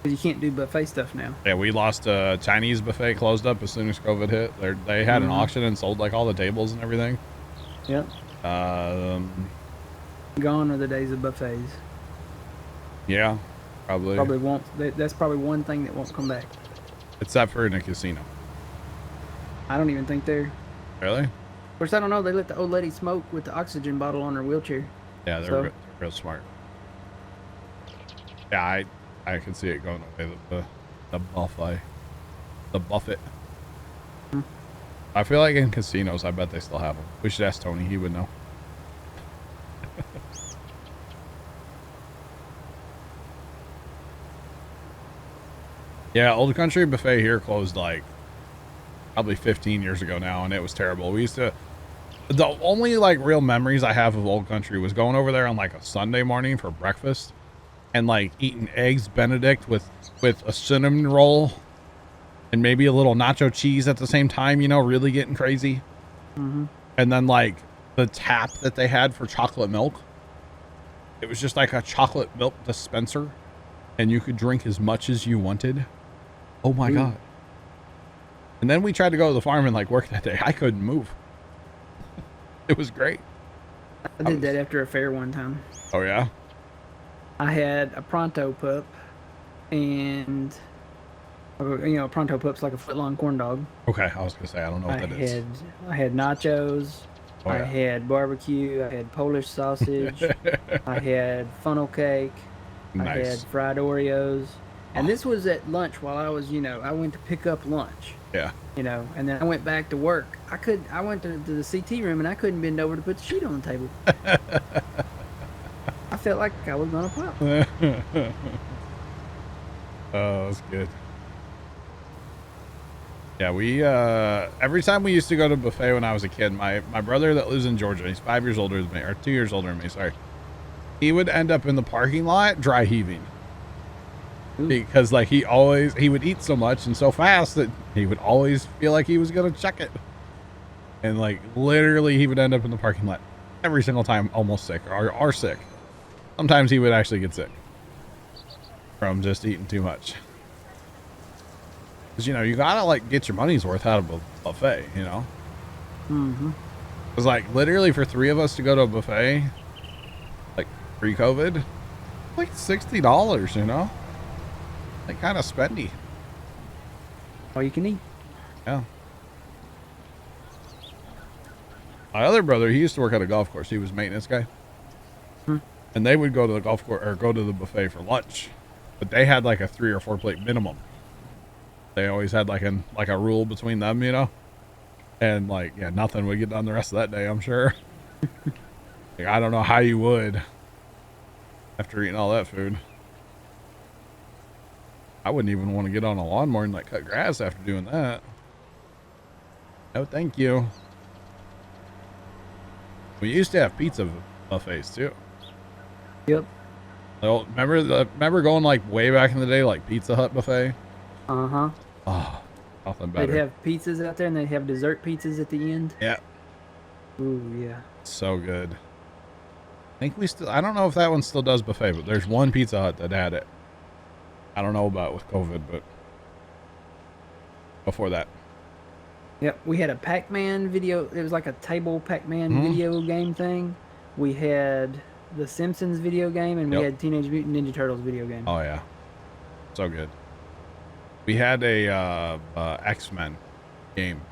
Speaker 2: 'Cause you can't do buffet stuff now.
Speaker 1: Yeah, we lost a Chinese buffet, closed up as soon as COVID hit. They had an auction and sold like all the tables and everything.
Speaker 2: Yep. Gone are the days of buffets.
Speaker 1: Yeah, probably.
Speaker 2: Probably won't. That's probably one thing that won't come back.
Speaker 1: Except for in a casino.
Speaker 2: I don't even think they're.
Speaker 1: Really?
Speaker 2: Of course, I don't know. They let the old lady smoke with the oxygen bottle on her wheelchair.
Speaker 1: Yeah, they're real smart. Yeah, I can see it going away. The buffet. The buffet. I feel like in casinos, I bet they still have them. We should ask Tony. He would know. Yeah, Old Country Buffet here closed like probably 15 years ago now, and it was terrible. We used to, the only like real memories I have of Old Country was going over there on like a Sunday morning for breakfast and like eating eggs Benedict with a cinnamon roll and maybe a little nacho cheese at the same time, you know, really getting crazy. And then like the tap that they had for chocolate milk. It was just like a chocolate milk dispenser and you could drink as much as you wanted. Oh my God. And then we tried to go to the farm and like work that day. I couldn't move. It was great.
Speaker 2: I did that after a fair one time.
Speaker 1: Oh yeah?
Speaker 2: I had a pronto pup, and you know, a pronto pup's like a foot-long corn dog.
Speaker 1: Okay, I was gonna say I don't know what that is.
Speaker 2: I had nachos.
Speaker 1: Oh, yeah.
Speaker 2: I had barbecue. I had Polish sausage. I had funnel cake.
Speaker 1: Nice.
Speaker 2: I had fried Oreos. And this was at lunch while I was, you know, I went to pick up lunch.
Speaker 1: Yeah.
Speaker 2: You know, and then I went back to work. I went to the CT room and I couldn't bend over to put the sheet on the table. I felt like I was gonna pop.
Speaker 1: Oh, that's good. Yeah, we every time we used to go to buffet when I was a kid, my brother that lives in Georgia, he's 5 years older than me, or 2 years older than me, sorry. He would end up in the parking lot dry heaving. Ooh. Because like he would eat so much and so fast that he would always feel like he was gonna check it. And like literally he would end up in the parking lot every single time almost sick or sick. Sometimes he would actually get sick from just eating too much. Because, you know, you gotta like get your money's worth out of a buffet, you know? Because like literally for 3 of us to go to a buffet, like pre-COVID, like $60, you know? Like kind of spendy.
Speaker 2: All you can eat.
Speaker 1: Yeah. My other brother, he used to work at a golf course. He was a maintenance guy. And they would go to the golf course or go to the buffet for lunch. But they had like a 3 or 4 plate minimum. They always had like a rule between them, you know? And like, yeah, nothing would get done the rest of that day, I'm sure. Like, I don't know how you would after eating all that food. I wouldn't even want to get on a lawnmower and like cut grass after doing that. No, thank you. We used to have pizza buffets too.
Speaker 2: Yep.
Speaker 1: So, remember going like way back in the day, like Pizza Hut buffet?
Speaker 2: Uh-huh.
Speaker 1: Oh, nothing better.
Speaker 2: They'd have pizzas out there and they'd have dessert pizzas at the end.
Speaker 1: Yeah.
Speaker 2: Ooh, yeah.
Speaker 1: So good. I think I don't know if that one still does buffet, but there's one Pizza Hut that had it. I don't know about with COVID, but before that.
Speaker 2: Yep, we had a Pac-Man video. It was like a table Pac-Man video game thing. We had the Simpsons video game, and we had Teenage Mutant Ninja Turtles video game.
Speaker 1: Oh yeah, so good. We had a X-Men game.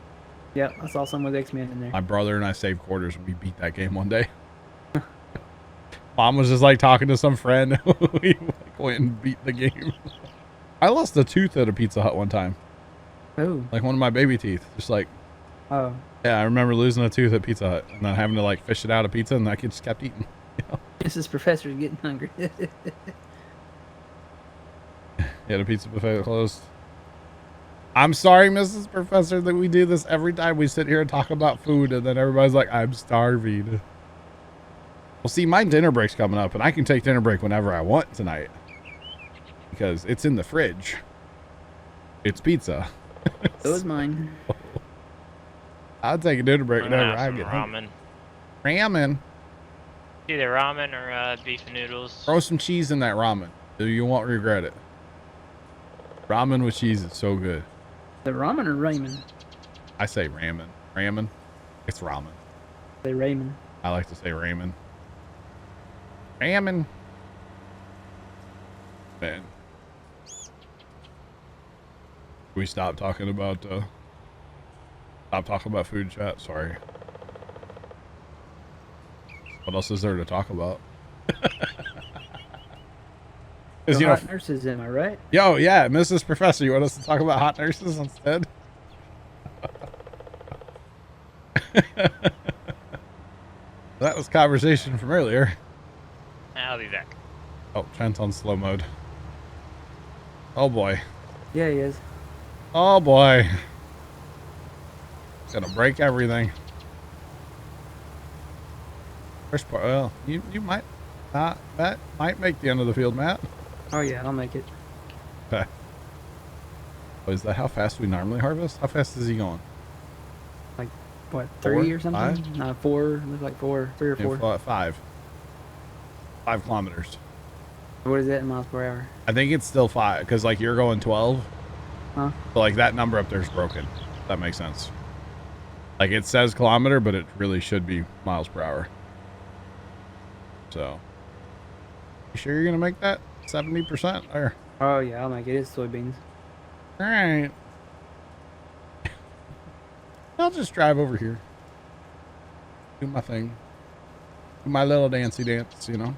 Speaker 2: Yep, I saw some with X-Men in there.
Speaker 1: My brother and I saved quarters, and we beat that game one day. Mom was just like talking to some friend. We like, went and beat the game. I lost a tooth at a Pizza Hut one time.
Speaker 2: Oh.
Speaker 1: Like one of my baby teeth. Just like.
Speaker 2: Oh.
Speaker 1: Yeah, I remember losing a tooth at Pizza Hut and then having to like fish it out of pizza, and that kid just kept eating. You know?
Speaker 2: Mrs. Professor's getting hungry.
Speaker 1: Yeah, the pizza buffet closed. I'm sorry, Mrs. Professor, that we do this every time we sit here and talk about food, and then everybody's like, I'm starving. Well, see, my dinner break's coming up, and I can take dinner break whenever I want tonight. Because it's in the fridge. It's pizza.
Speaker 2: So is mine.
Speaker 1: I'll take a dinner break whenever I get
Speaker 4: ramen.
Speaker 1: Ramen?
Speaker 4: Either ramen or beef noodles.
Speaker 1: Throw some cheese in that ramen. You won't regret it. Ramen with cheese is so good.
Speaker 2: The ramen or ramen?
Speaker 1: I say ramen. Ramen? It's ramen.
Speaker 2: Say ramen.
Speaker 1: I like to say ramen. Ramen. Man. We stop talking about food chat. Sorry. What else is there to talk about?
Speaker 2: So
Speaker 1: You know,
Speaker 2: hot nurses, am I right?
Speaker 1: yo, yeah, Mrs. Professor, you want us to talk about hot nurses instead? That was conversation from earlier.
Speaker 4: I'll be back.
Speaker 1: Oh, Trent's on slow mode. Oh boy.
Speaker 2: Yeah, he is.
Speaker 1: Oh boy. Gonna break everything. First part, well, you might not, Matt might make the end of the field, Matt.
Speaker 2: Oh yeah, I'll make it.
Speaker 1: Okay. Oh, is that how fast we normally harvest? How fast is he going?
Speaker 2: Like what, 3 or something?
Speaker 1: 5?
Speaker 2: No, 4. Looks like 4, 3 or 4.
Speaker 1: Yeah, 5 kilometers.
Speaker 2: What is that in miles per hour?
Speaker 1: I think it's still 5 because like you're going 12.
Speaker 2: Huh?
Speaker 1: So like that number up there is broken. That makes sense. Like it says kilometer, but it really should be miles per hour. So, you sure you're gonna make that 70% there?
Speaker 2: Oh yeah, I'll make it. It's soybeans.
Speaker 1: All right. I'll just drive over here. Do my thing. Do my little dancey dance, you know.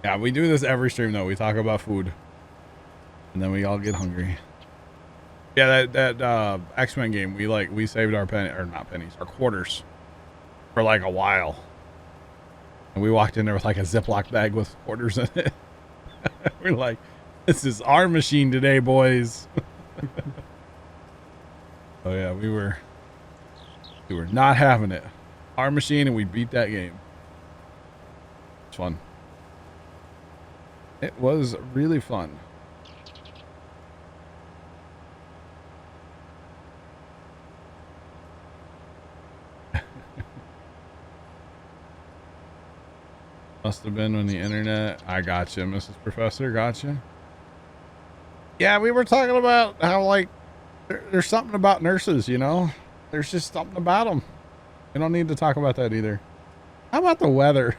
Speaker 1: Yeah, we do this every stream though. We talk about food. And then we all get hungry. Yeah, that X-Men game, we saved our our quarters for like a while. And we walked in there with like a Ziploc bag with quarters in it. We're like, this is our machine today, boys. Oh yeah, we were not having it. Our machine, and we beat that game. It's fun. It was really fun. Must have been when the internet. I gotcha, Mrs. Professor. Gotcha. Yeah, we were talking about how like there's something about nurses, you know. There's just something about them. We don't need to talk about that either. How about the weather?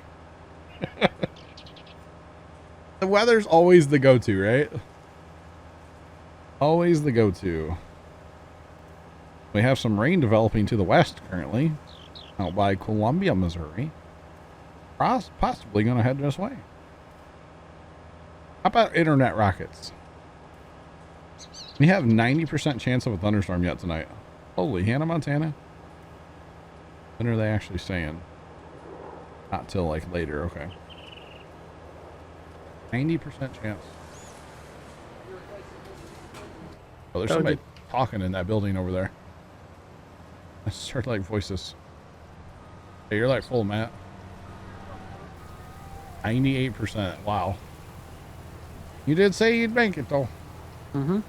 Speaker 1: The weather's always the go-to, right? Always the go-to. We have some rain developing to the west currently, out by Columbia, Missouri. Possibly going to head this way. How about internet rockets? We have 90% chance of a thunderstorm yet tonight. Holy Hannah Montana. When are they actually saying? Not till like later, okay. 90% chance. Oh, there's somebody talking in that building over there. I just heard like voices. Hey, you're like full, Matt. 98%. Wow. You did say you'd make it though.
Speaker 2: Mm-hmm.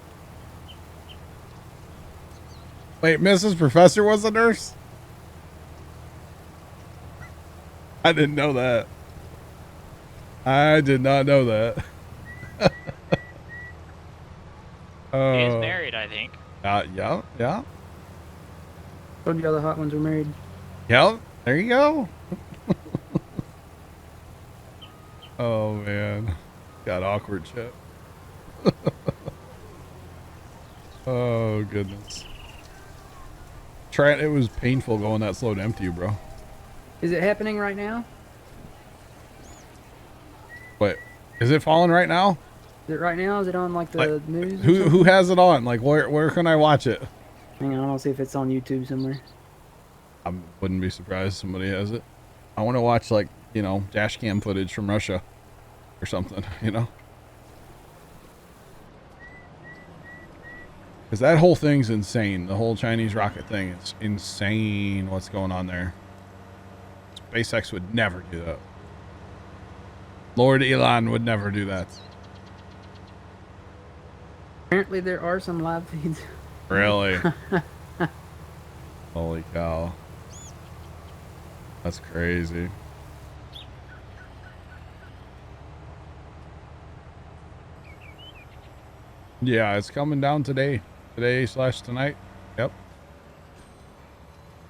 Speaker 1: Wait, Mrs. Professor was a nurse? I didn't know that. I did not know that.
Speaker 4: He is married, I think.
Speaker 1: Yeah.
Speaker 2: Told you all the hot ones were married.
Speaker 1: Yep. There you go. Oh man, got awkward shit. Oh goodness. Trent, it was painful going that slow to empty you, bro.
Speaker 2: Is it happening right now?
Speaker 1: Wait, is it falling right now?
Speaker 2: Is it right now? Is it on like the
Speaker 1: Like,
Speaker 2: news? or
Speaker 1: Who
Speaker 2: something?
Speaker 1: has it on? Like where can I watch it?
Speaker 2: Hang on, I'll see if it's on YouTube somewhere.
Speaker 1: I wouldn't be surprised somebody has it. I want to watch like, you know, dash cam footage from Russia or something, you know? Because that whole thing's insane. The whole Chinese rocket thing is insane what's going on there. SpaceX would never do that. Lord Elon would never do that.
Speaker 2: Apparently there are some live feeds.
Speaker 1: Really? Holy cow. That's crazy. Yeah, it's coming down today. Today/tonight. Yep.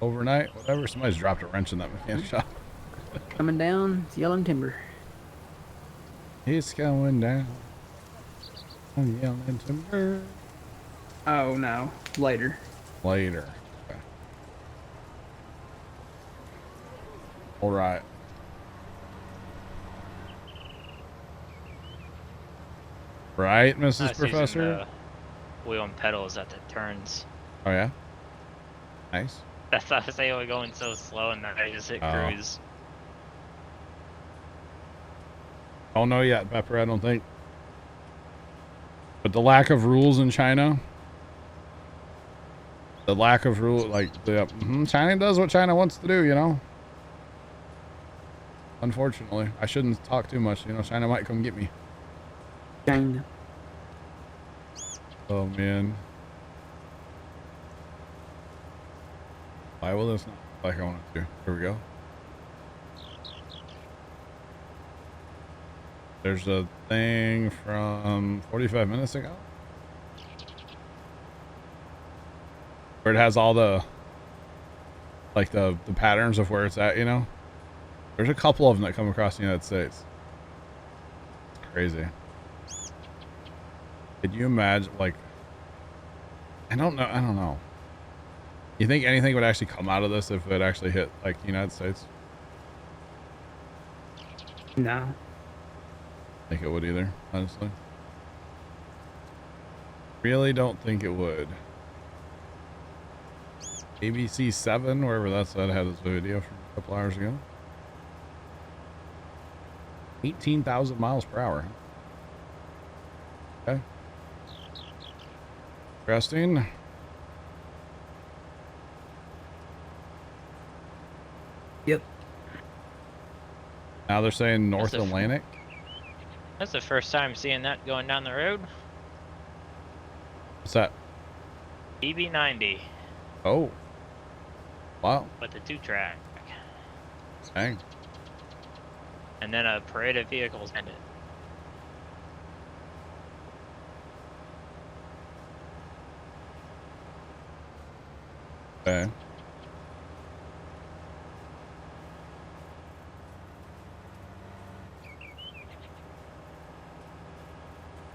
Speaker 1: Overnight, whatever. Somebody's dropped a wrench in that mechanic shop.
Speaker 2: Coming down, it's yelling timber.
Speaker 1: It's going down. I'm yelling timber.
Speaker 2: Oh no, later.
Speaker 1: Later. Okay. All right. Right, Mrs.
Speaker 4: I was
Speaker 1: Professor?
Speaker 4: using the wheel and pedals at the turns.
Speaker 1: Oh, yeah? Nice.
Speaker 4: That's why I was able to going so slow and then I just hit
Speaker 1: Oh.
Speaker 4: cruise.
Speaker 1: Don't know yet, Pepper, I don't think. But the lack of rules in China. The lack of rule, like, China does what China wants to do, you know? Unfortunately. I shouldn't talk too much, you know, China might come get me.
Speaker 2: China.
Speaker 1: Oh, man. Why will this not like I want it to? Here we go. There's a thing from 45 minutes ago where it has all the like the patterns of where it's at, you know. There's a couple of them that come across the United States. It's crazy. Could you imagine, like, I don't know. You think anything would actually come out of this if it actually hit like the United States?
Speaker 2: No.
Speaker 1: I think it would either, honestly. Really don't think it would. ABC 7, wherever that's at, had this video from a couple hours ago. 18,000 miles per hour. Okay. Interesting.
Speaker 2: Yep.
Speaker 1: Now they're saying North
Speaker 4: That's a-
Speaker 1: Atlantic.
Speaker 4: That's the first time seeing that going down the road.
Speaker 1: What's that?
Speaker 4: EB90
Speaker 1: Oh. Wow.
Speaker 4: with the 2-track.
Speaker 1: Dang.
Speaker 4: And then a parade of vehicles behind it.
Speaker 1: Okay.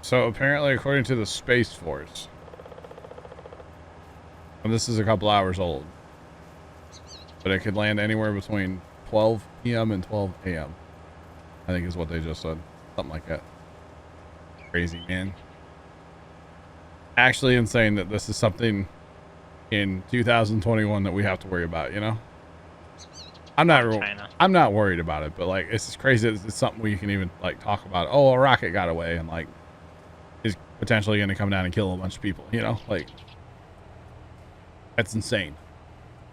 Speaker 1: So apparently, according to the Space Force, and this is a couple hours old, but it could land anywhere between 12 p.m. and 12 a.m. I think is what they just said. Something like that. Crazy, man. Actually insane that this is something in 2021 that we have to worry about, you know? I'm not worried about it, but like, it's just crazy that it's something we can even like talk about. Oh, a rocket got away and like is potentially going to come down and kill a bunch of people, you know? Like, that's insane.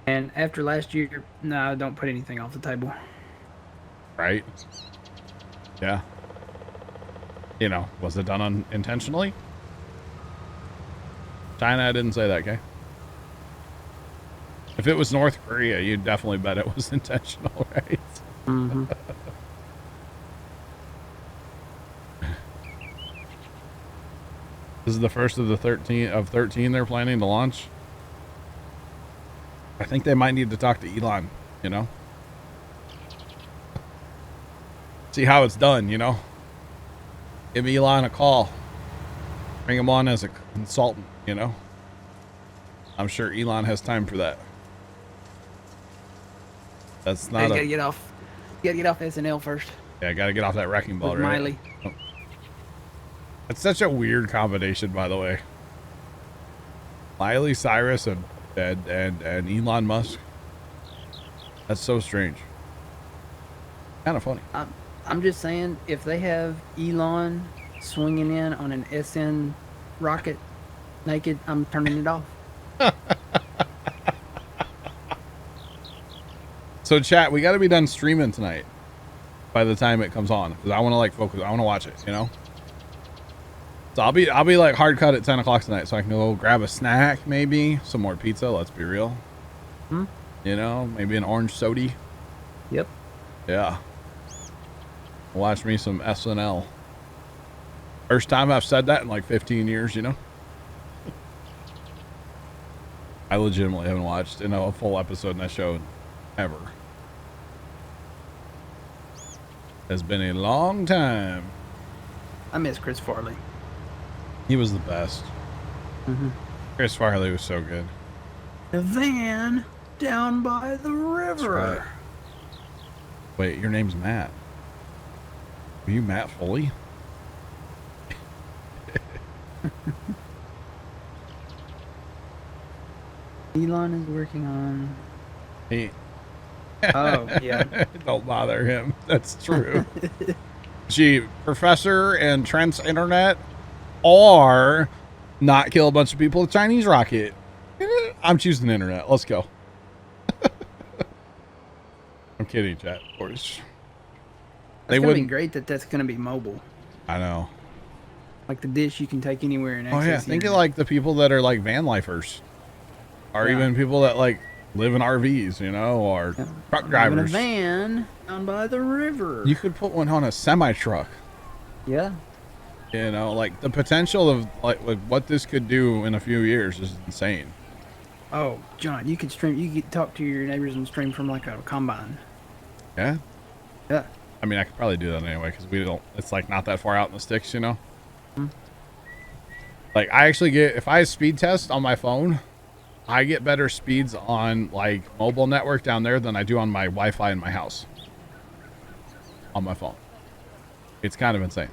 Speaker 2: And after last year, no, don't put anything off the table.
Speaker 1: Right? Yeah. You know, was it done unintentionally? China didn't say that, okay? If it was North Korea, you'd definitely bet it was intentional, right?
Speaker 2: Mm-hmm.
Speaker 1: This is the first of the 13 they're planning to launch. I think they might need to talk to Elon, you know? See how it's done, you know? Give Elon a call. Bring him on as a consultant, you know? I'm sure Elon has time for that. That's not
Speaker 2: You gotta get off. You gotta get off SNL first.
Speaker 1: Yeah, gotta get off that wrecking ball,
Speaker 2: With
Speaker 1: right?
Speaker 2: Miley.
Speaker 1: Oh. That's such a weird combination, by the way. Miley Cyrus and Elon Musk. That's so strange. Kind of funny.
Speaker 2: I'm just saying, if they have Elon swinging in on an SN rocket naked, I'm turning it off.
Speaker 1: So chat, we got to be done streaming tonight by the time it comes on, because I want to like focus. I want to watch it, you know. So I'll be like hard cut at 10 o'clock tonight, so I can go grab a snack, maybe some more pizza. Let's be real.
Speaker 2: Hmm?
Speaker 1: You know, maybe an orange soda.
Speaker 2: Yep.
Speaker 1: Yeah. Watch me some SNL. First time I've said that in like 15 years, you know? I legitimately haven't watched, a full episode in that show ever. Has been a long time.
Speaker 2: I miss Chris Farley.
Speaker 1: He was the best.
Speaker 2: Mm-hmm.
Speaker 1: Chris Farley was so good.
Speaker 2: The van down by the river.
Speaker 1: Right. Wait, your name's Matt. Are you Matt Foley?
Speaker 2: Elon is working on.
Speaker 1: He.
Speaker 2: Oh, yeah.
Speaker 1: Don't bother him. That's true. Gee, Professor and Trent's internet, or not kill a bunch of people with Chinese rocket. I'm choosing the internet. Let's go. I'm kidding, chat, of course.
Speaker 2: It's gonna be great that that's gonna be mobile.
Speaker 1: I know.
Speaker 2: Like the dish you can take anywhere and access.
Speaker 1: Oh yeah, think of like the people that are like van lifers, or even people that like live in RVs, or truck drivers.
Speaker 2: In a van down by the river.
Speaker 1: You could put one on a semi truck.
Speaker 2: Yeah.
Speaker 1: Like the potential of like what this could do in a few years is insane.
Speaker 2: Oh, John, you could stream. You could talk to your neighbors and stream from like a combine.
Speaker 1: Yeah.
Speaker 2: Yeah.
Speaker 1: I mean, I could probably do that anyway because we don't. It's like not that far out in the sticks,
Speaker 2: Mm-hmm.
Speaker 1: Like I actually get, if I speed test on my phone, I get better speeds on like mobile network down there than I do on my Wi-Fi in my house. On my phone, it's kind of insane.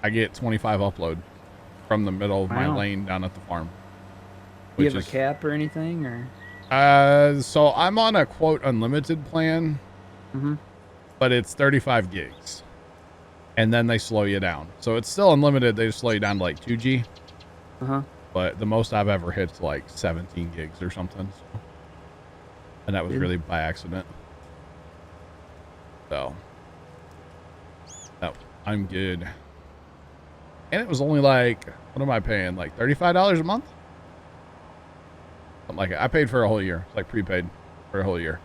Speaker 1: I get 25 upload from the middle of my lane down at the farm.
Speaker 2: Do you have a cap or anything, or?
Speaker 1: So I'm on a quote unlimited plan, but it's 35 gigs, and then they slow you down. So it's still unlimited. They just slow you down to like 2G. But the most I've ever hit's like 17 gigs or something. So. And that was really by accident. So, no, I'm good. And it was only like, what am I paying? Like $35 a month? Something like that. I paid for a whole year. It's like prepaid for a whole year.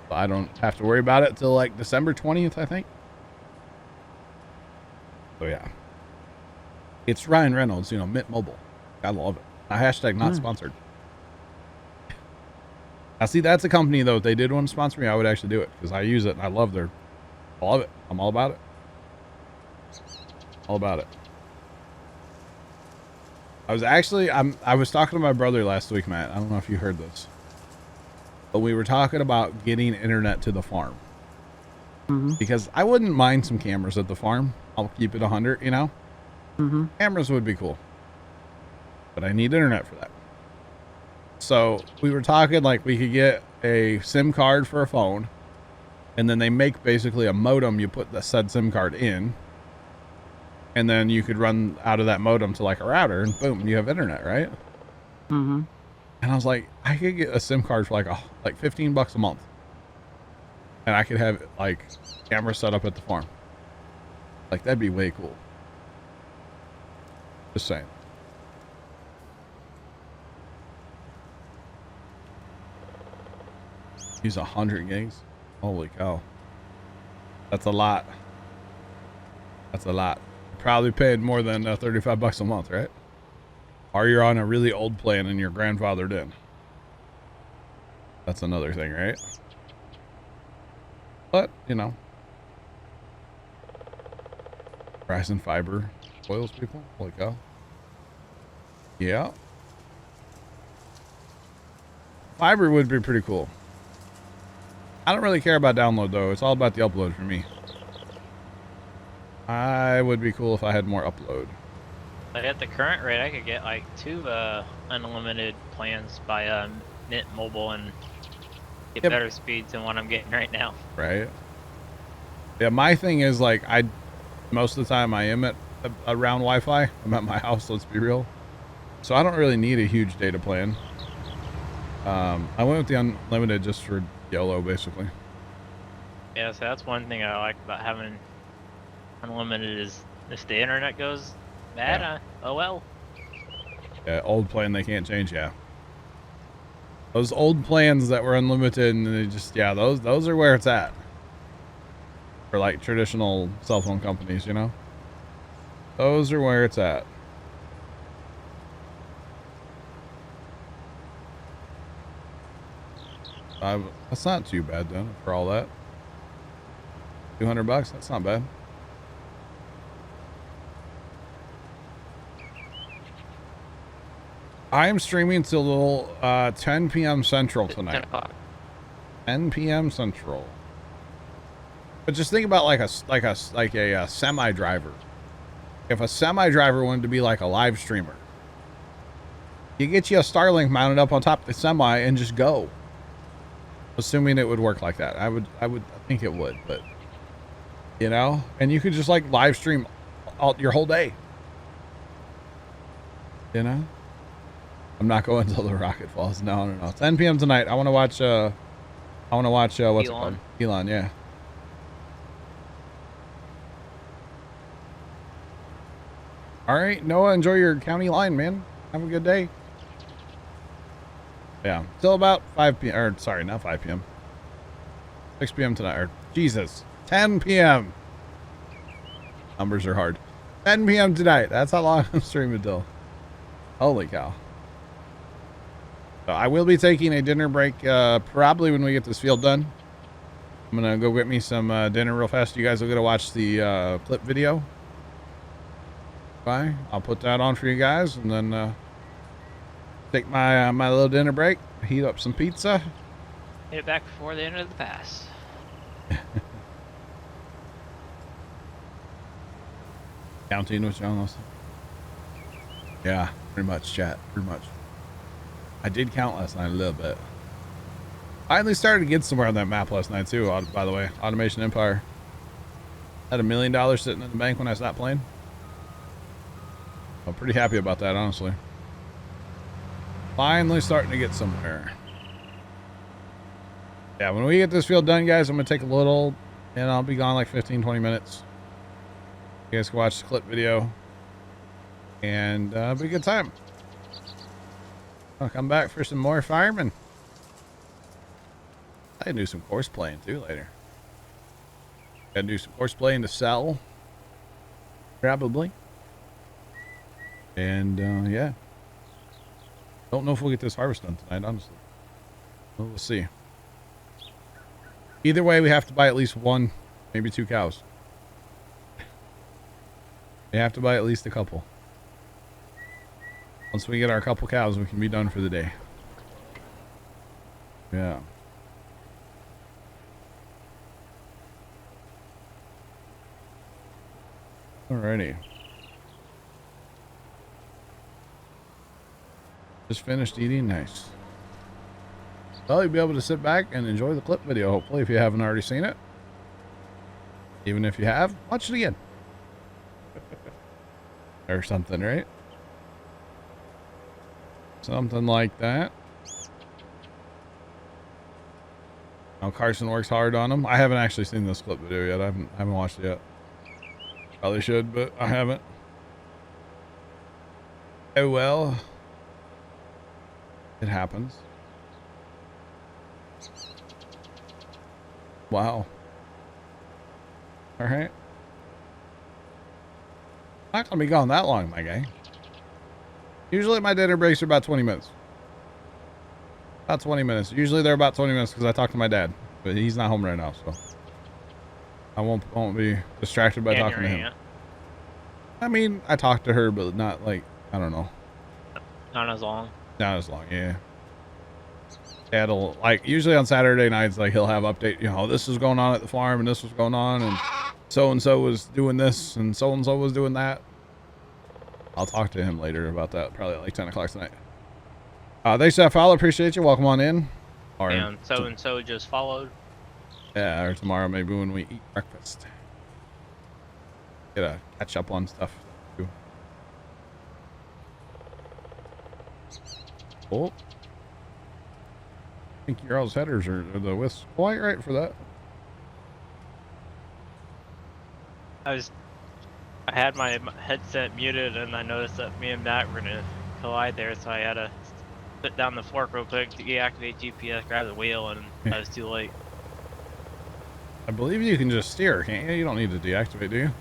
Speaker 1: So I don't have to worry about it till like December 20th, I think. So yeah. It's Ryan Reynolds, Mint Mobile. I love it. A hashtag not sponsored. Now see, that's a company though. If they did want to sponsor me, I would actually do it because I use it and I love it. I'm all about it. All about it. I was talking to my brother last week, Matt. I don't know if you heard this, but we were talking about getting internet to the farm because I wouldn't mind some cameras at the farm. I'll keep it 100, Cameras would be cool, but I need internet for that. So we were talking like we could get a SIM card for a phone, and then they make basically a modem. You put the said SIM card in, and then you could run out of that modem to like a router, and boom, you have internet, right? And I was like, I could get a SIM card for like $15 a month, and I could have like camera set up at the farm. Like that'd be way cool. Just saying. Use 100 gigs. Holy cow. That's a lot. That's a lot. Probably paid more than $35 a month, right? Or you're on a really old plan and your grandfather did. That's another thing, right? But, Verizon Fiber spoils people. Holy cow. Yeah. Fiber would be pretty cool. I don't really care about download though. It's all about the upload for me. I would be cool if I had more upload.
Speaker 4: But at the current rate, I could get like 2 unlimited plans by Mint Mobile and get better speeds than what I'm getting right now.
Speaker 1: Right. Yeah, my thing is like most of the time I am at around Wi-Fi. I'm at my house, let's be real. So I don't really need a huge data plan. I went with the unlimited just for YOLO, basically.
Speaker 4: Yeah, so that's one thing I like about having unlimited is if the internet goes bad, oh well.
Speaker 1: Yeah, old plan they can't change, yeah. Those old plans that were unlimited and they just, those are where it's at. for like traditional cell phone companies, you know? Those are where it's at. That's not too bad then for all that. $200, that's not bad. I am streaming till 10 p.m. Central tonight.
Speaker 4: 10 o'clock.
Speaker 1: 10 p.m. Central. But just think about like a semi driver. If a semi driver wanted to be like a live streamer, you get you a Starlink mounted up on top of the semi and just go. Assuming it would work like that. I think it would, but you know, and you could just like live stream your whole day. You know? I'm not going until the rocket falls. No. 10 p.m. tonight. I want to watch what's it called? Elon, yeah. All right, Noah, enjoy your county line, man. Have a good day. Yeah, till about 5 p.m. Or sorry, not 5 p.m. 6 p.m. tonight. Or Jesus, 10 p.m. Numbers are hard. 10 p.m. tonight. That's how long I'm streaming till. Holy cow. So I will be taking a dinner break probably when we get this field done. I'm going to go get me some dinner real fast. You guys will get to watch the clip video. Bye. I'll put that on for you guys and then take my my little dinner break, heat up some pizza.
Speaker 4: Get it back before the end of the pass.
Speaker 1: Counting with John Lawson. Yeah, pretty much, chat. Pretty much. I did count last night a little bit. Finally started to get somewhere on that map last night too, by the way. Automation Empire. Had $1 million sitting in the bank when I stopped playing. I'm pretty happy about that, honestly. Finally starting to get somewhere. Yeah, when we get this field done, guys, I'm going to take a little, and I'll be gone like 15, 20 minutes. You guys can watch the clip video. And be a good time. I'll come back for some more firemen. I can do some course playing too later. Gotta do some course playing to sell. Probably. And yeah. Don't know if we'll get this harvest done tonight, honestly. Well, we'll see. Either way, we have to buy at least one, maybe 2 cows. We have to buy at least a couple. Once we get our couple cows, we can be done for the day. Yeah. Alrighty. Just finished eating. Nice. Well, you'll be able to sit back and enjoy the clip video, hopefully, if you haven't already seen it. Even if you have, watch it again. Or something, right? Something like that. Now Carson works hard on them. I haven't actually seen this clip video yet. I haven't watched it yet. Probably should, but I haven't. Oh well. It happens. Wow. All right. Not gonna be gone that long, my guy. Usually my dinner breaks are about 20 minutes. About 20 minutes. Usually they're about 20 minutes because I talk to my dad, but he's not home right now, so I won't be distracted by talking to him. I mean, I talk to her, but not like, I don't know.
Speaker 4: Not as long.
Speaker 1: Not as long, yeah. Dad'll, like, usually on Saturday nights, like, he'll have update, you know, this is going on at the farm and this was going on and so-and-so was doing this and so-and-so was doing that. I'll talk to him later about that, probably at like 10 o'clock tonight. Thanks for that follow. Appreciate you. Welcome on in. Or
Speaker 4: and so just followed.
Speaker 1: Yeah, or tomorrow maybe when we eat breakfast. Get a catch up on stuff too. Oh. I think your all's headers are the whistle quite right for that.
Speaker 4: I had my headset muted and I noticed that me and Matt were gonna collide there, so I had to put down the fork real quick to deactivate GPS, grab the wheel, and I was too late.
Speaker 1: I believe you can just steer, can't you? You don't need to deactivate, do you?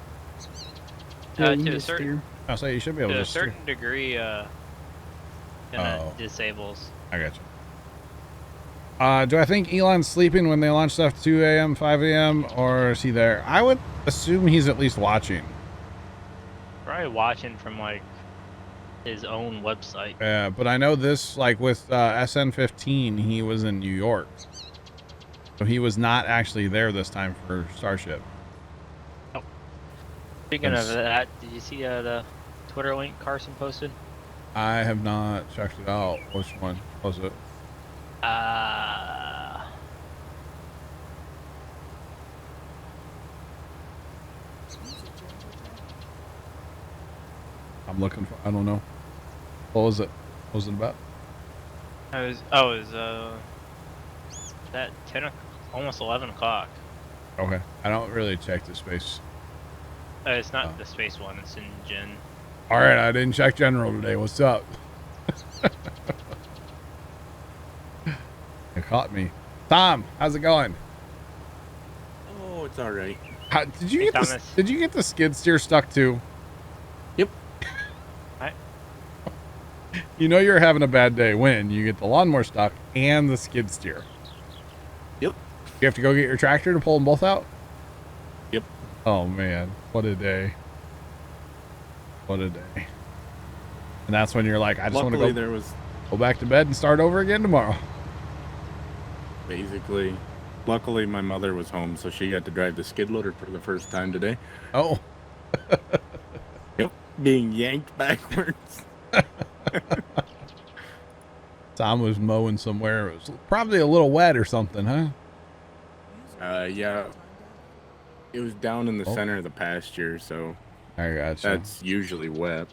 Speaker 2: Yeah, you
Speaker 4: To
Speaker 2: can
Speaker 4: a
Speaker 2: just
Speaker 4: certain
Speaker 2: steer.
Speaker 1: I'll say you should be able
Speaker 4: to
Speaker 1: to
Speaker 4: a
Speaker 1: steer.
Speaker 4: certain degree, disables.
Speaker 1: I got you. Do I think Elon's sleeping when they launch stuff 2 a.m., 5 a.m., or is he there? I would assume he's at least watching.
Speaker 4: Probably watching from like his own website.
Speaker 1: Yeah, but I know this, like with SN15, he was in New York. So he was not actually there this time for Starship.
Speaker 4: Speaking of that, did you see the Twitter link Carson posted?
Speaker 1: I have not checked it out. Which one was it? I'm looking for, I don't know. What was it? What was it about?
Speaker 4: It was that 10 almost 11 o'clock.
Speaker 1: Okay. I don't really check the space.
Speaker 4: It's not the space one, it's in Gen.
Speaker 1: All right, I didn't check general today. What's up? It caught me. Tom, how's it going?
Speaker 5: Oh, it's all right.
Speaker 1: How, did you get
Speaker 4: Thomas.
Speaker 1: did you get the skid steer stuck too?
Speaker 5: Yep.
Speaker 1: You know you're having a bad day when you get the lawnmower stuck and the skid steer.
Speaker 5: Yep.
Speaker 1: You have to go get your tractor to pull them both out?
Speaker 5: Yep.
Speaker 1: Oh man, what a day. What a day. And that's when you're like, I just want to
Speaker 5: Luckily, there was
Speaker 1: go back to bed and start over again tomorrow.
Speaker 5: basically. Luckily, my mother was home, so she got to drive the skid loader for the first time today.
Speaker 1: Oh.
Speaker 5: Yep. Being yanked backwards.
Speaker 1: Tom was mowing somewhere. It was probably a little wet or something, huh?
Speaker 5: Yeah. It was down in the center of the pasture, so
Speaker 1: I gotcha.
Speaker 5: that's usually wet.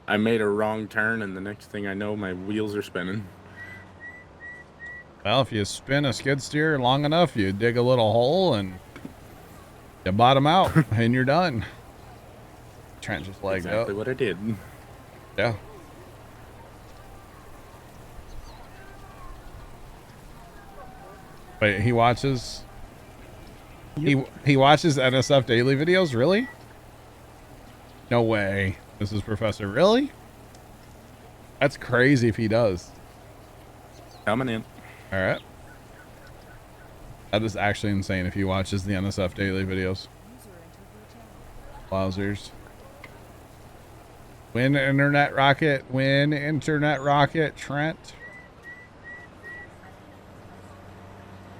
Speaker 5: I made a wrong turn, and the next thing I know, my wheels are spinning.
Speaker 1: Well, if you spin a skid steer long enough, you dig a little hole and you bottom out and you're done. Trent just legged
Speaker 5: Exactly
Speaker 1: up.
Speaker 5: what I did.
Speaker 1: Yeah. Wait, he watches. He watches NSF daily videos, really? No way. This is Professor, really? That's crazy if he does.
Speaker 5: Coming in.
Speaker 1: All right. That is actually insane if he watches the NSF daily videos. Wowzers. Win internet rocket. Win internet rocket, Trent.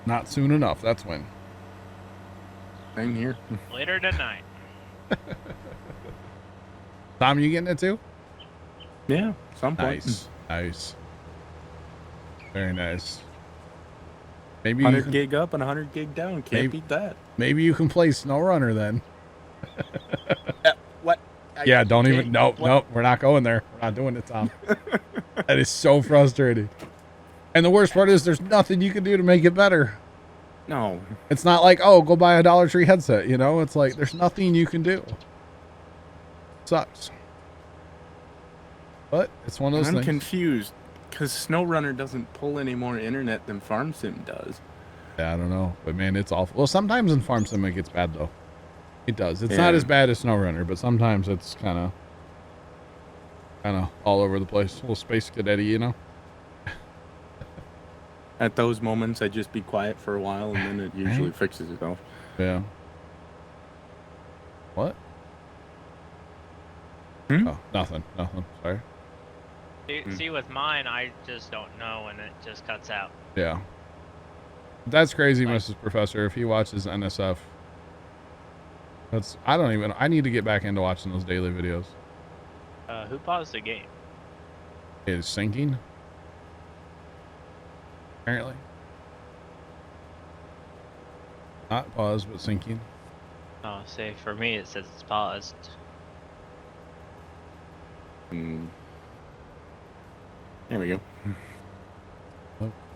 Speaker 1: Not soon enough. That's when.
Speaker 5: Same here.
Speaker 4: Later tonight.
Speaker 1: Tom, you getting it too?
Speaker 5: Yeah, some point.
Speaker 1: Nice. Nice. Very nice. Maybe
Speaker 5: 100 gig up and 100 gig down. Can't
Speaker 1: Maybe-
Speaker 5: beat that.
Speaker 1: maybe you can play SnowRunner then.
Speaker 5: What?
Speaker 1: Yeah, don't
Speaker 5: Okay,
Speaker 1: even. Nope,
Speaker 5: what?
Speaker 1: nope. We're not going there. We're not doing it, Tom. That is so frustrating. And the worst part is there's nothing you can do to make it better.
Speaker 5: No.
Speaker 1: It's not like, oh, go buy a Dollar Tree headset, you know? It's like there's nothing you can do. Sucks. But it's one of those
Speaker 5: I'm
Speaker 1: things.
Speaker 5: confused because SnowRunner doesn't pull any more internet than FarmSim does.
Speaker 1: Yeah, I don't know. But man, it's awful. Well, sometimes in Farm Sim it gets bad though. It does. It's not
Speaker 5: Yeah.
Speaker 1: as bad as SnowRunner, but sometimes it's kind of all over the place. A little space cadet-y, you know?
Speaker 5: At those moments, I just be quiet for a while, and then it usually fixes itself.
Speaker 1: Yeah. What?
Speaker 5: Hmm?
Speaker 1: Oh, nothing. Nothing. Sorry.
Speaker 4: See, with mine, I just don't know, and it just cuts out.
Speaker 1: Yeah. That's crazy,
Speaker 4: Like-
Speaker 1: Mrs. Professor. If he watches NSF, I need to get back into watching those daily videos.
Speaker 4: Who paused the game?
Speaker 1: It is sinking. Apparently. Not paused, but sinking.
Speaker 4: Oh, say for me, it says it's paused.
Speaker 5: Mm. There we go.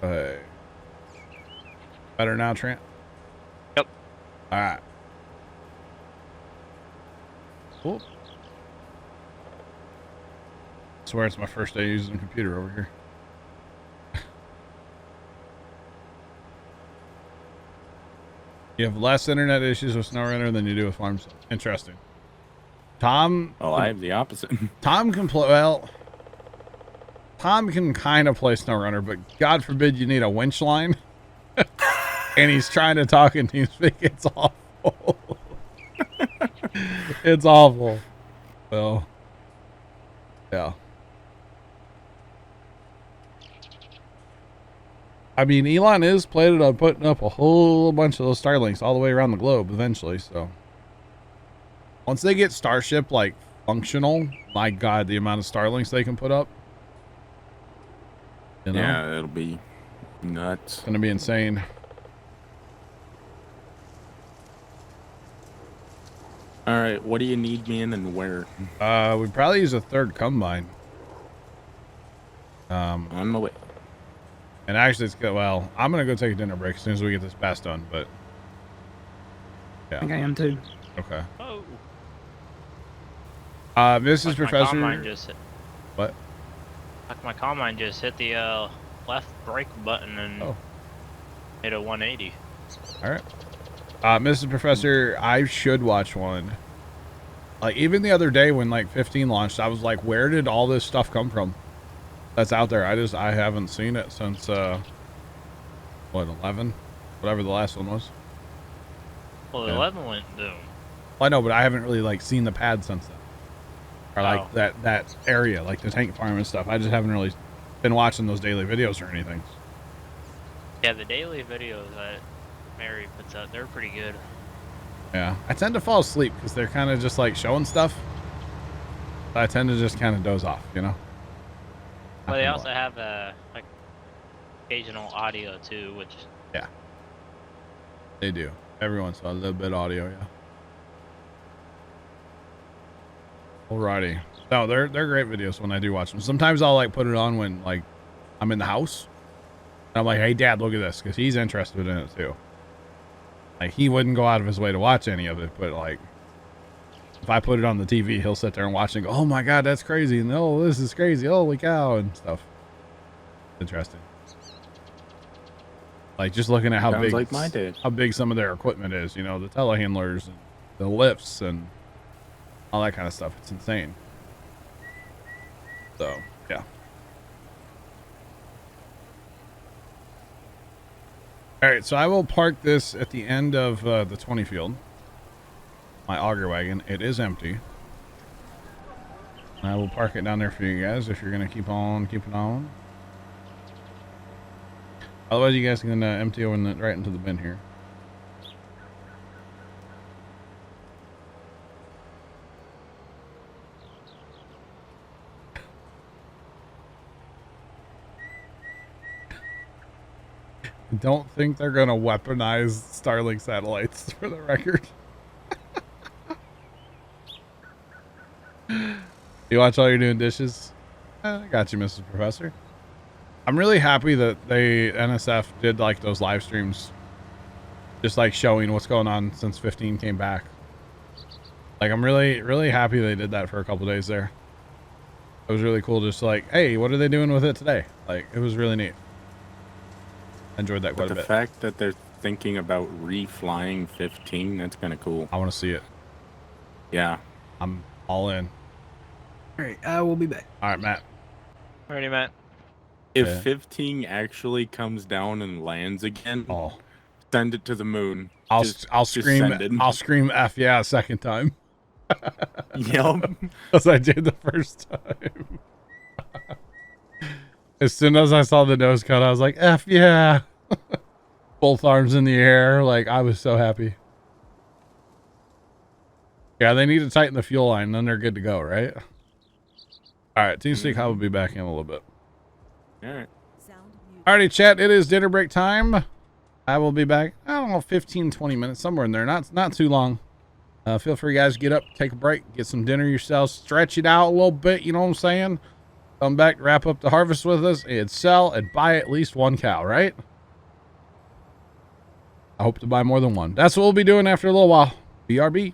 Speaker 1: Okay. Better now, Trent?
Speaker 4: Yep.
Speaker 1: All right. Cool. Swear it's my first day using a computer over here. You have less internet issues with SnowRunner than you do with farms. Interesting. Tom.
Speaker 5: Oh, I have the opposite.
Speaker 1: Tom can play. Well, Tom can kind of play SnowRunner, but God forbid you need a winch line. And he's trying to talk in TeamSpeak. It's awful. It's awful. So, yeah. I mean, Elon is planning on putting up a whole bunch of those Starlinks all the way around the globe eventually. So, once they get Starship like functional, my God, the amount of Starlinks they can put up. You know?
Speaker 5: Yeah, it'll be nuts.
Speaker 1: It's gonna be insane.
Speaker 5: All right, what do you need me in and where?
Speaker 1: We'd probably use a third combine.
Speaker 5: On the way.
Speaker 1: And actually, it's good. Well, I'm gonna go take a dinner break as soon as we get this pass done. But
Speaker 2: I think I am too.
Speaker 1: okay.
Speaker 4: Oh.
Speaker 1: Mrs.
Speaker 4: Like
Speaker 1: Professor.
Speaker 4: My combine just hit,
Speaker 1: What?
Speaker 4: like my combine just hit the left brake button and hit a 180.
Speaker 1: All right. Mrs. Professor, I should watch one. Like, even the other day when, like, 15 launched, I was like, where did all this stuff come from that's out there? I haven't seen it since, what, 11? Whatever the last one was.
Speaker 4: Well, the
Speaker 1: Yeah.
Speaker 4: 11 went boom.
Speaker 1: Well, I know, but I haven't really, like, seen the pad since then. Or, like,
Speaker 4: Oh.
Speaker 1: that area, like the tank farm and stuff. I just haven't really been watching those daily videos or anything.
Speaker 4: Yeah, the daily videos that Mary puts out, they're pretty good.
Speaker 1: Yeah. I tend to fall asleep because they're kind of just, like, showing stuff. I tend to just kind of doze off, you know?
Speaker 4: But they also have like occasional audio too, which
Speaker 1: Yeah. They do. Every once in a while, a little bit of audio, yeah. Alrighty. No, they're great videos when I do watch them. Sometimes I'll like put it on when like I'm in the house. And I'm like, hey Dad, look at this, because he's interested in it too. Like he wouldn't go out of his way to watch any of it, but like if I put it on the TV, he'll sit there and watch and go, oh my God, that's crazy. And oh, this is crazy. Holy cow and stuff. Interesting. Like just looking at how
Speaker 5: Sounds
Speaker 1: big,
Speaker 5: like my dad.
Speaker 1: how big some of their equipment is, you know, the telehandlers and the lifts and all that kind of stuff. It's insane. So, yeah. All right, so I will park this at the end of the 20 field. My auger wagon. It is empty. I will park it down there for you guys if you're going to keep on keeping on. Otherwise, you guys can empty it right into the bin here. Don't think they're going to weaponize Starlink satellites, for the record. You watch all your doing dishes? I got you, Mrs. Professor. I'm really happy that NSF did like those live streams, just like showing what's going on since 15 came back. Like I'm really, really happy they did that for a couple days there. It was really cool. Just like, hey, what are they doing with it today? Like it was really neat. I enjoyed that quite a
Speaker 5: But the
Speaker 1: bit.
Speaker 5: fact that they're thinking about reflying 15, that's kind of cool.
Speaker 1: I want to see it.
Speaker 5: Yeah.
Speaker 1: I'm all in.
Speaker 2: All right, I will be back.
Speaker 1: All right, Matt.
Speaker 4: Alrighty, Matt.
Speaker 5: If
Speaker 1: Yeah.
Speaker 5: 15 actually comes down and lands again,
Speaker 1: Oh,
Speaker 5: send it to the moon.
Speaker 1: I'll
Speaker 5: Just
Speaker 1: scream.
Speaker 5: send it.
Speaker 1: I'll scream F yeah a second time.
Speaker 5: Yep.
Speaker 1: As I did the first time. As soon as I saw the nose cut, I was like, F yeah. Both arms in the air. Like, I was so happy. Yeah, they need to tighten the fuel line, then they're good to go, right? All right, Team Seek, I will be back in a little bit.
Speaker 5: All right.
Speaker 1: Alrighty, chat, it is dinner break time. I will be back, I don't know, 15, 20 minutes, somewhere in there. Not too long. Feel free, guys, to get up, take a break, get some dinner yourselves, stretch it out a little bit, you know what I'm saying? Come back, wrap up the harvest with us, and sell and buy at least one cow, right? I hope to buy more than one. That's what we'll be doing after a little while. BRB.